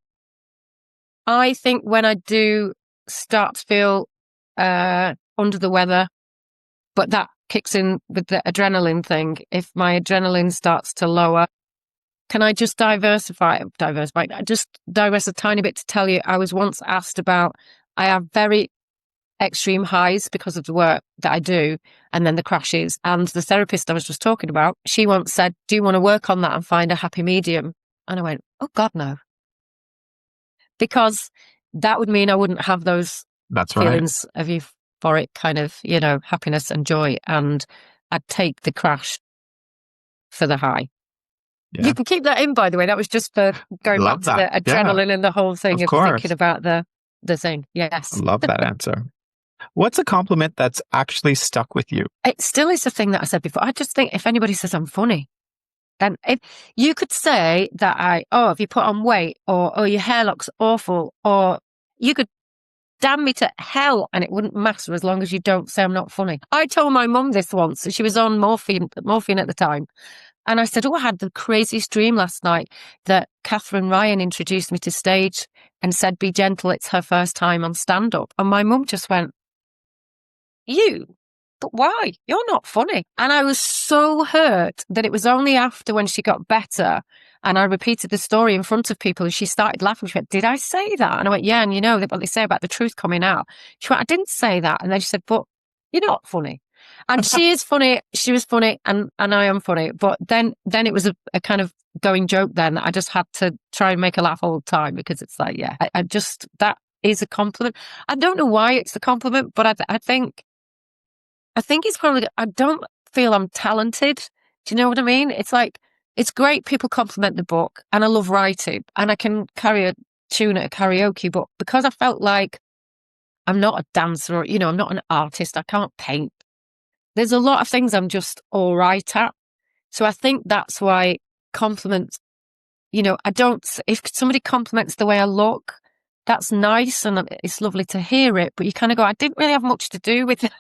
I think when I do start to feel under the weather, but that kicks in with the adrenaline thing. If my adrenaline starts to lower, can I just diversify, just digress a tiny bit to tell you, I was once asked about, I have very extreme highs because of the work that I do and then the crashes. And the therapist I was just talking about, she once said, do you want to work on that and find a happy medium? And I went, oh God, no. Because that would mean I wouldn't have those feelings of euphoric kind of, happiness and joy. And I'd take the crash for the high. Yeah. You can keep that in, by the way. That was just for going back to the adrenaline and the whole thing of thinking about the thing. Yes. I love that answer. What's a compliment that's actually stuck with you? It still is the thing that I said before. I just think if anybody says I'm funny, then if you could say that if you put on weight, or oh, your hair looks awful, or you could damn me to hell and it wouldn't matter as long as you don't say I'm not funny. I told my mum this once. She was on morphine at the time. And I said, I had the craziest dream last night that Catherine Ryan introduced me to stage and said, be gentle, it's her first time on stand-up. And my mum just went, you? But why? You're not funny. And I was so hurt that it was only after when she got better and I repeated the story in front of people and she started laughing. She went, did I say that? And I went, yeah, and you know what they say about the truth coming out. She went, I didn't say that. And then she said, but you're not funny. And she is funny. She was funny, and I am funny. But then it was a kind of going joke then that I just had to try and make her laugh all the time because it's like, yeah, I just, that is a compliment. I don't know why it's a compliment, but I think it's probably, I don't feel I'm talented. Do you know what I mean? It's like, it's great people compliment the book, and I love writing, and I can carry a tune at a karaoke, but because I felt like I'm not a dancer, or, I'm not an artist, I can't paint. There's a lot of things I'm just all right at. So I think that's why compliments, if somebody compliments the way I look, that's nice and it's lovely to hear it, but you kind of go, I didn't really have much to do with it.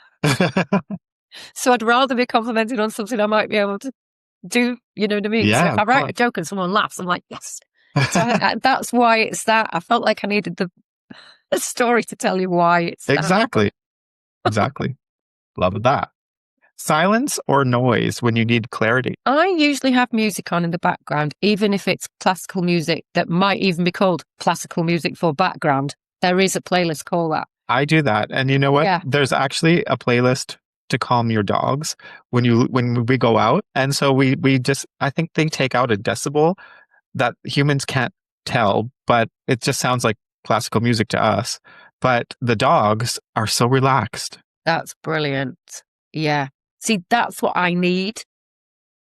So I'd rather be complimented on something I might be able to do, you know what I mean? Yeah, so if I write a joke and someone laughs, I'm like, yes. So that's why it's that. I felt like I needed the story to tell you why it's Exactly. Exactly. Love that. Silence or noise when you need clarity? I usually have music on in the background, even if it's classical music that might even be called classical music for background. There is a playlist called that. I do that. And you know what? Yeah. There's actually a playlist to calm your dogs when we go out. And so we just, I think they take out a decibel that humans can't tell, but it just sounds like classical music to us. But the dogs are so relaxed. That's brilliant. Yeah. See, that's what I need.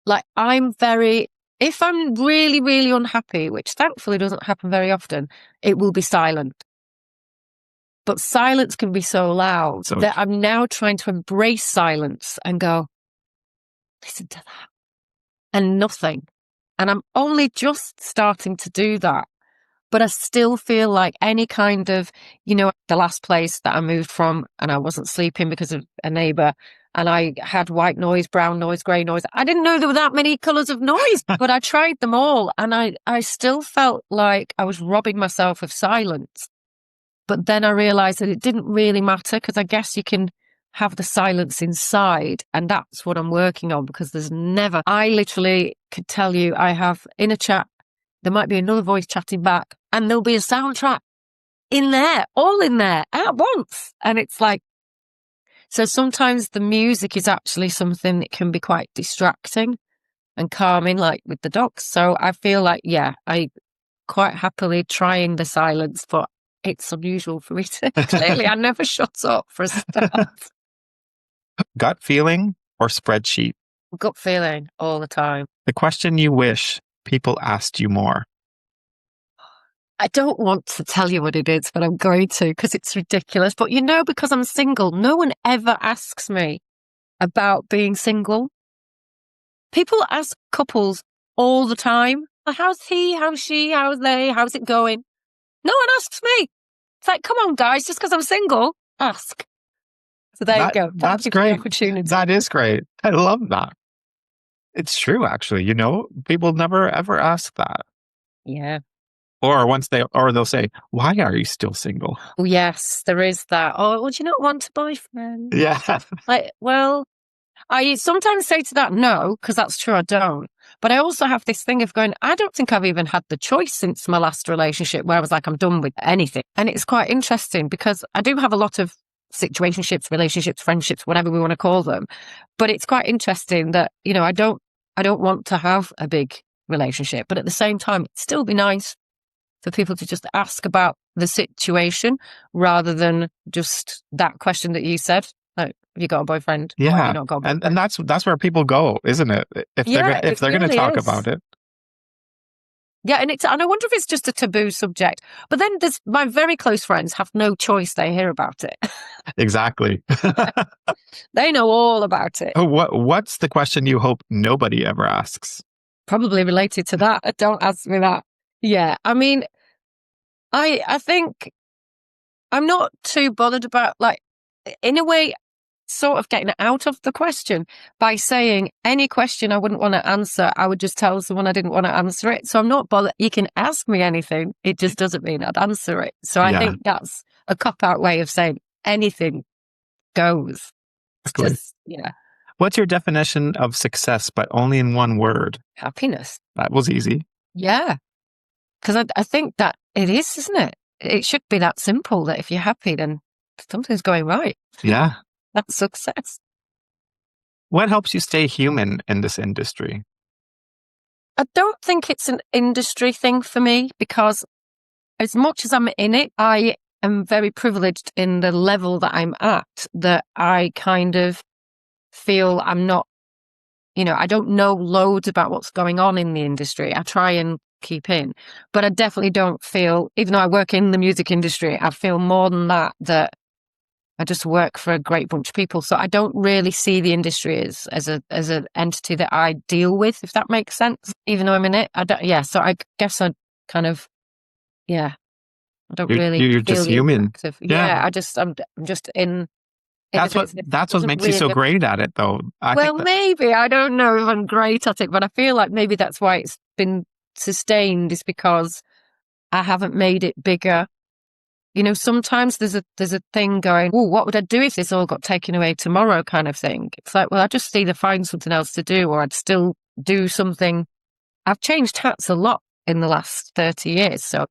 Like, if I'm really, really unhappy, which thankfully doesn't happen very often, it will be silent. But silence can be so loud that I'm now trying to embrace silence and go, listen to that. And nothing. And I'm only just starting to do that. But I still feel like any kind of, the last place that I moved from and I wasn't sleeping because of a neighbour, and I had white noise, brown noise, grey noise. I didn't know there were that many colours of noise, but I tried them all. And I still felt like I was robbing myself of silence. But then I realised that it didn't really matter, because I guess you can have the silence inside. And that's what I'm working on, because I literally could tell you, I have in a chat, there might be another voice chatting back, and there'll be a soundtrack in there, all in there at once. And it's like, so sometimes the music is actually something that can be quite distracting and calming, like with the dogs. So I feel like, I quite happily trying the silence, but it's unusual for me to, clearly I never shut up for a start. Gut feeling or spreadsheet? Gut feeling all the time. The question you wish people asked you more. I don't want to tell you what it is, but I'm going to, because it's ridiculous. But because I'm single, no one ever asks me about being single. People ask couples all the time, how's he, how's she, how's they, how's it going? No one asks me. It's like, come on, guys, just because I'm single, ask. So there you go. That's great. Opportunity. That is great. I love that. It's true, actually. People never ever ask that. Yeah. Or they'll say, why are you still single? Oh, yes, there is that. Oh, would you not want a boyfriend? Yeah. Like, well, I sometimes say to that, no, because that's true, I don't. But I also have this thing of going, I don't think I've even had the choice since my last relationship, where I was like, I'm done with anything. And it's quite interesting, because I do have a lot of situationships, relationships, friendships, whatever we want to call them. But it's quite interesting that, I don't want to have a big relationship. But at the same time, it'd still be nice for people to just ask about the situation, rather than just that question that you said. Like, have you got a boyfriend? Yeah. Why have you not got a boyfriend? And that's where people go, isn't it? If they're going to talk about it. Yeah, and I wonder if it's just a taboo subject. But then my very close friends have no choice; they hear about it. Exactly. They know all about it. What's the question you hope nobody ever asks? Probably related to that. Don't ask me that. Yeah, I mean, I think I'm not too bothered about, like, in a way, sort of getting out of the question by saying any question I wouldn't want to answer, I would just tell someone I didn't want to answer it. So I'm not bothered. You can ask me anything. It just doesn't mean I'd answer it. So I think that's a cop-out way of saying anything goes. Exactly. Yeah. What's your definition of success, but only in one word? Happiness. That was easy. Yeah. Because I think that it is, isn't it? It should be that simple, that if you're happy, then something's going right. Yeah. That's success. What helps you stay human in this industry? I don't think it's an industry thing for me, because as much as I'm in it, I am very privileged in the level that I'm at, that I kind of feel I'm not, I don't know loads about what's going on in the industry. I try and keep in, but I definitely don't feel, even though I work in the music industry, I feel more than that I just work for a great bunch of people. So I don't really see the industry as an entity that I deal with, if that makes sense, even though I'm in it. So I guess I kind of, I don't really you're feel just human. Yeah. I'm just in that's what makes you so great at it, though. Maybe, I don't know if I'm great at it, but I feel like maybe that's why it's been sustained, is because I haven't made it bigger. Sometimes there's a thing going, oh, what would I do if this all got taken away tomorrow, kind of thing. It's like, well, I'd just either find something else to do, or I'd still do something. I've changed hats a lot in the last 30 years, so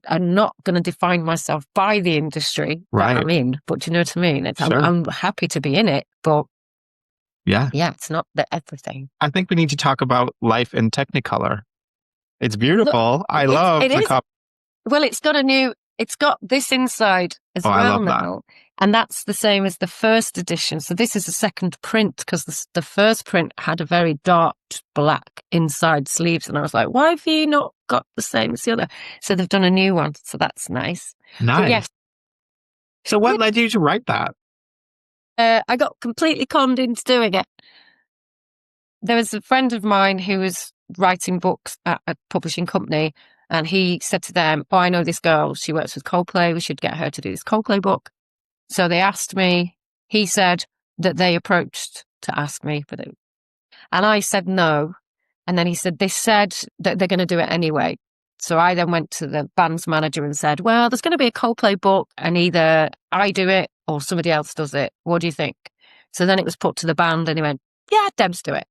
I'm not going to define myself by the industry that I'm in. But do you know what I mean? Sure. I'm happy to be in it, but yeah, it's not everything. I think we need to talk about life in Technicolor. It's beautiful. Look, I love the cup. Well, it's got this inside as well now. And that's the same as the first edition. So this is a second print, because the first print had a very dark black inside sleeves. And I was like, why have you not got the same as the other? So they've done a new one. So that's nice. Nice. Yes. So what led you to write that? I got completely conned into doing it. There was a friend of mine who was writing books at a publishing company, And he said to them, I know this girl. She works with Coldplay. We should get her to do this Coldplay book. So they asked me. He said that they approached to ask me for it. And I said no. And then he said, they said that they're going to do it anyway. So I then went to the band's manager and said, well, there's going to be a Coldplay book and either I do it or somebody else does it. What do you think? So then it was put to the band and he went, yeah, Debs do it.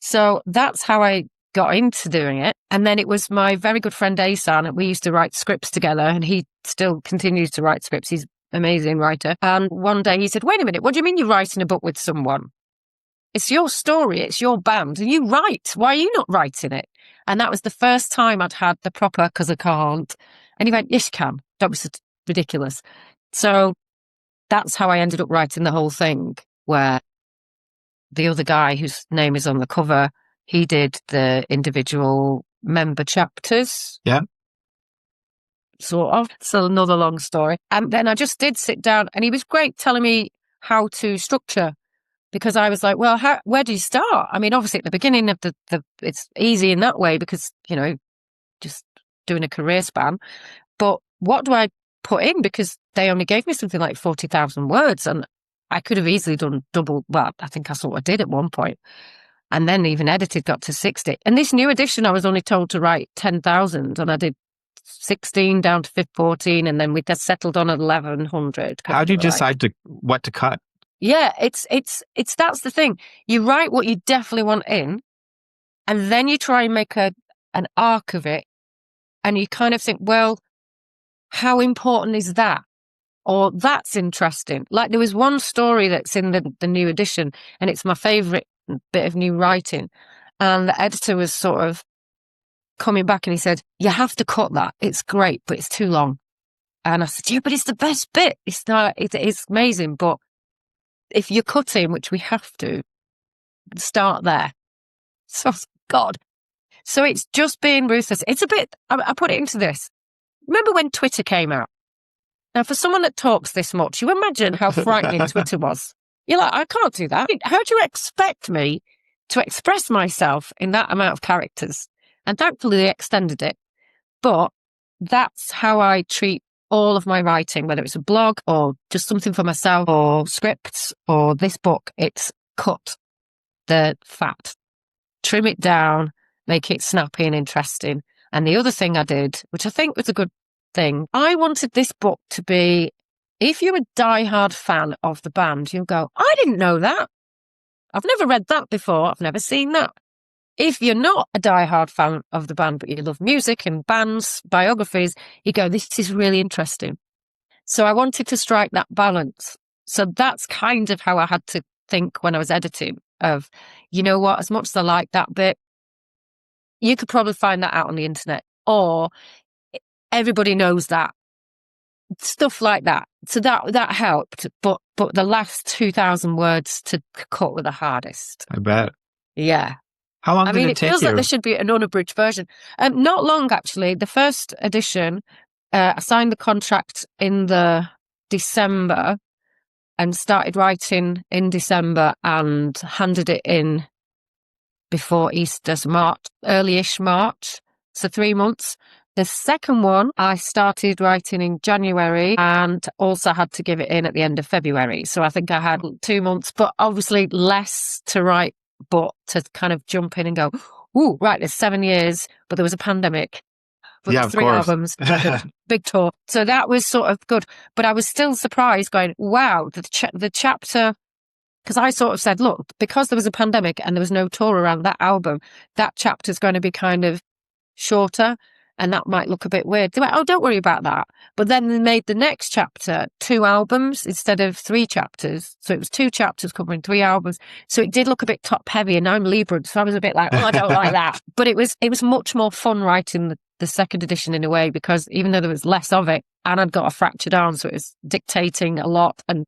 So that's how I got into doing it. And then it was my very good friend Asan, and we used to write scripts together, and he still continues to write scripts. He's an amazing writer. And one day he said, wait a minute, what do you mean you're writing a book with someone? It's your story, it's your band, and you write. Why are you not writing it? And that was the first time I'd had the proper, because I can't. And he went, yes, you can. Don't be so ridiculous. So that's how I ended up writing the whole thing, where the other guy whose name is on the cover, he did the individual member chapters. Yeah. Sort of. It's another long story. And then I just did sit down, and he was great telling me how to structure. Because I was like, well, where do you start? I mean, obviously at the beginning of the it's easy in that way because, just doing a career span. But what do I put in? Because they only gave me something like 40,000 words and I could have easily done double. Well, I think I sort of did at one point. And then even edited got to 60. And this new edition, I was only told to write 10,000 and I did 16 down to 14. And then we just settled on 1,100. How do you decide what to cut? Yeah, it's that's the thing. You write what you definitely want in, and then you try and make an arc of it, and you kind of think, well, how important is that? Or that's interesting. Like there was one story that's in the new edition, and it's my favourite bit of new writing. And the editor was sort of coming back and he said, you have to cut that. It's great, but it's too long. And I said, yeah, but it's the best bit. It's not, it's amazing, but if you're cutting, which we have to, start there. So, God. So it's just being ruthless. It's a bit, I put it into this. Remember when Twitter came out? Now, for someone that talks this much, you imagine how frightening Twitter was. You're like, I can't do that. How do you expect me to express myself in that amount of characters? And thankfully they extended it. But that's how I treat all of my writing, whether it's a blog or just something for myself or scripts or this book. It's cut the fat, trim it down, make it snappy and interesting. And the other thing I did, which I think was a good thing, I wanted this book to be, if you're a diehard fan of the band, you'll go, I didn't know that. I've never read that before. I've never seen that. If you're not a diehard fan of the band, but you love music and bands, biographies, you go, this is really interesting. So I wanted to strike that balance. So that's kind of how I had to think when I was editing of, you know what, as much as I like that bit, you could probably find that out on the internet or everybody knows that. Stuff like that. So that helped. But the last 2,000 words to cut were the hardest. I bet. Yeah. How long did it take you? It feels like there should be an unabridged version. Not long, actually. The first edition, I signed the contract in the December and started writing in December and handed it in before Easter, so March, early-ish March. So 3 months. The second one, I started writing in January and also had to give it in at the end of February. So I think I had 2 months, but obviously less to write, but to kind of jump in and go, ooh, right, there's 7 years, but there was a pandemic. But yeah, of 3 course. albums, big tour. So that was sort of good. But I was still surprised going, wow, the chapter, because I sort of said, look, because there was a pandemic and there was no tour around that album, that chapter's going to be kind of shorter. And that might look a bit weird. They went, oh, don't worry about that. But then they made the next chapter 2 albums instead of 3 chapters. So it was 2 chapters covering 3 albums. So it did look a bit top heavy. And I'm Libra, so I was a bit like, oh, I don't like that. But it was much more fun writing the second edition in a way, because even though there was less of it, and I'd got a fractured arm, so it was dictating a lot and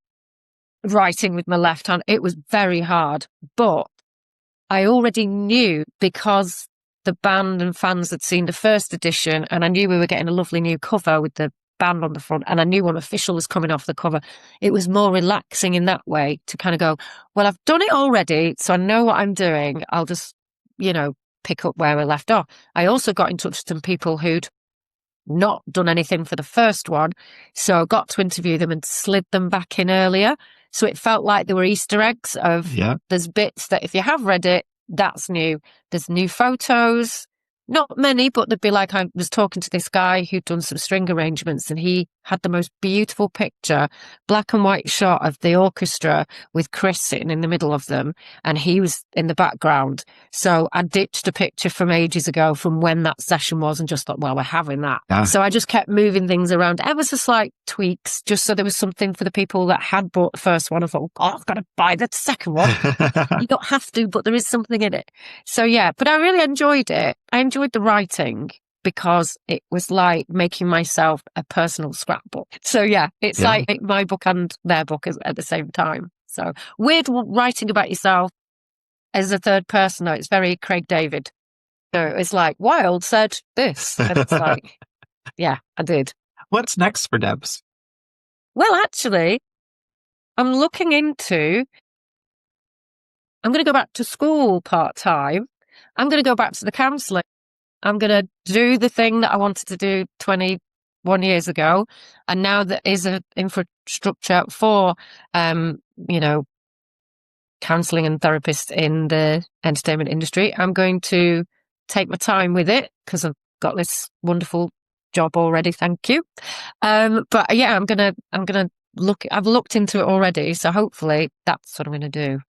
writing with my left hand. It was very hard. But I already knew, because the band and fans had seen the first edition, and I knew we were getting a lovely new cover with the band on the front, and I knew one official was coming off the cover. It was more relaxing in that way to kind of go, well, I've done it already, so I know what I'm doing. I'll just, pick up where we left off. I also got in touch with some people who'd not done anything for the first one, so I got to interview them and slid them back in earlier. So it felt like there were Easter eggs of there's bits that if you have read it, that's new. There's new photos, not many, but they'd be like, I was talking to this guy who'd done some string arrangements and he had the most beautiful picture, black and white shot of the orchestra with Chris sitting in the middle of them and he was in the background. So I ditched a picture from ages ago from when that session was and just thought, well, we're having that. So I just kept moving things around ever so slight tweaks, just so there was something for the people that had bought the first one. I thought, oh, I've got to buy the second one. You don't have to, but there is something in it. So yeah, but I really enjoyed it. I enjoyed the writing because it was like making myself a personal scrapbook. So yeah, it's like my book and their book at the same time. So weird writing about yourself as a third person, though. It's very Craig David. So it's like, Wild said this. And it's like, yeah, I did. What's next for Debs? Well, actually, I'm looking into, I'm going to go back to school part-time. I'm going to go back to the counselling. I'm going to do the thing that I wanted to do 21 years ago. And now there is an infrastructure for, counselling and therapists in the entertainment industry. I'm going to take my time with it because I've got this wonderful job already. Thank you. But yeah, I'm gonna look. I've looked into it already, so hopefully that's what I'm gonna do.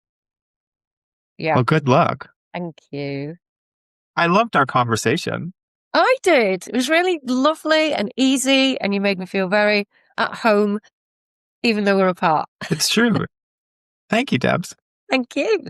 Yeah. Well, good luck. Thank you. I loved our conversation. I did. It was really lovely and easy, and you made me feel very at home, even though we're apart. It's true. Thank you, Debs. Thank you.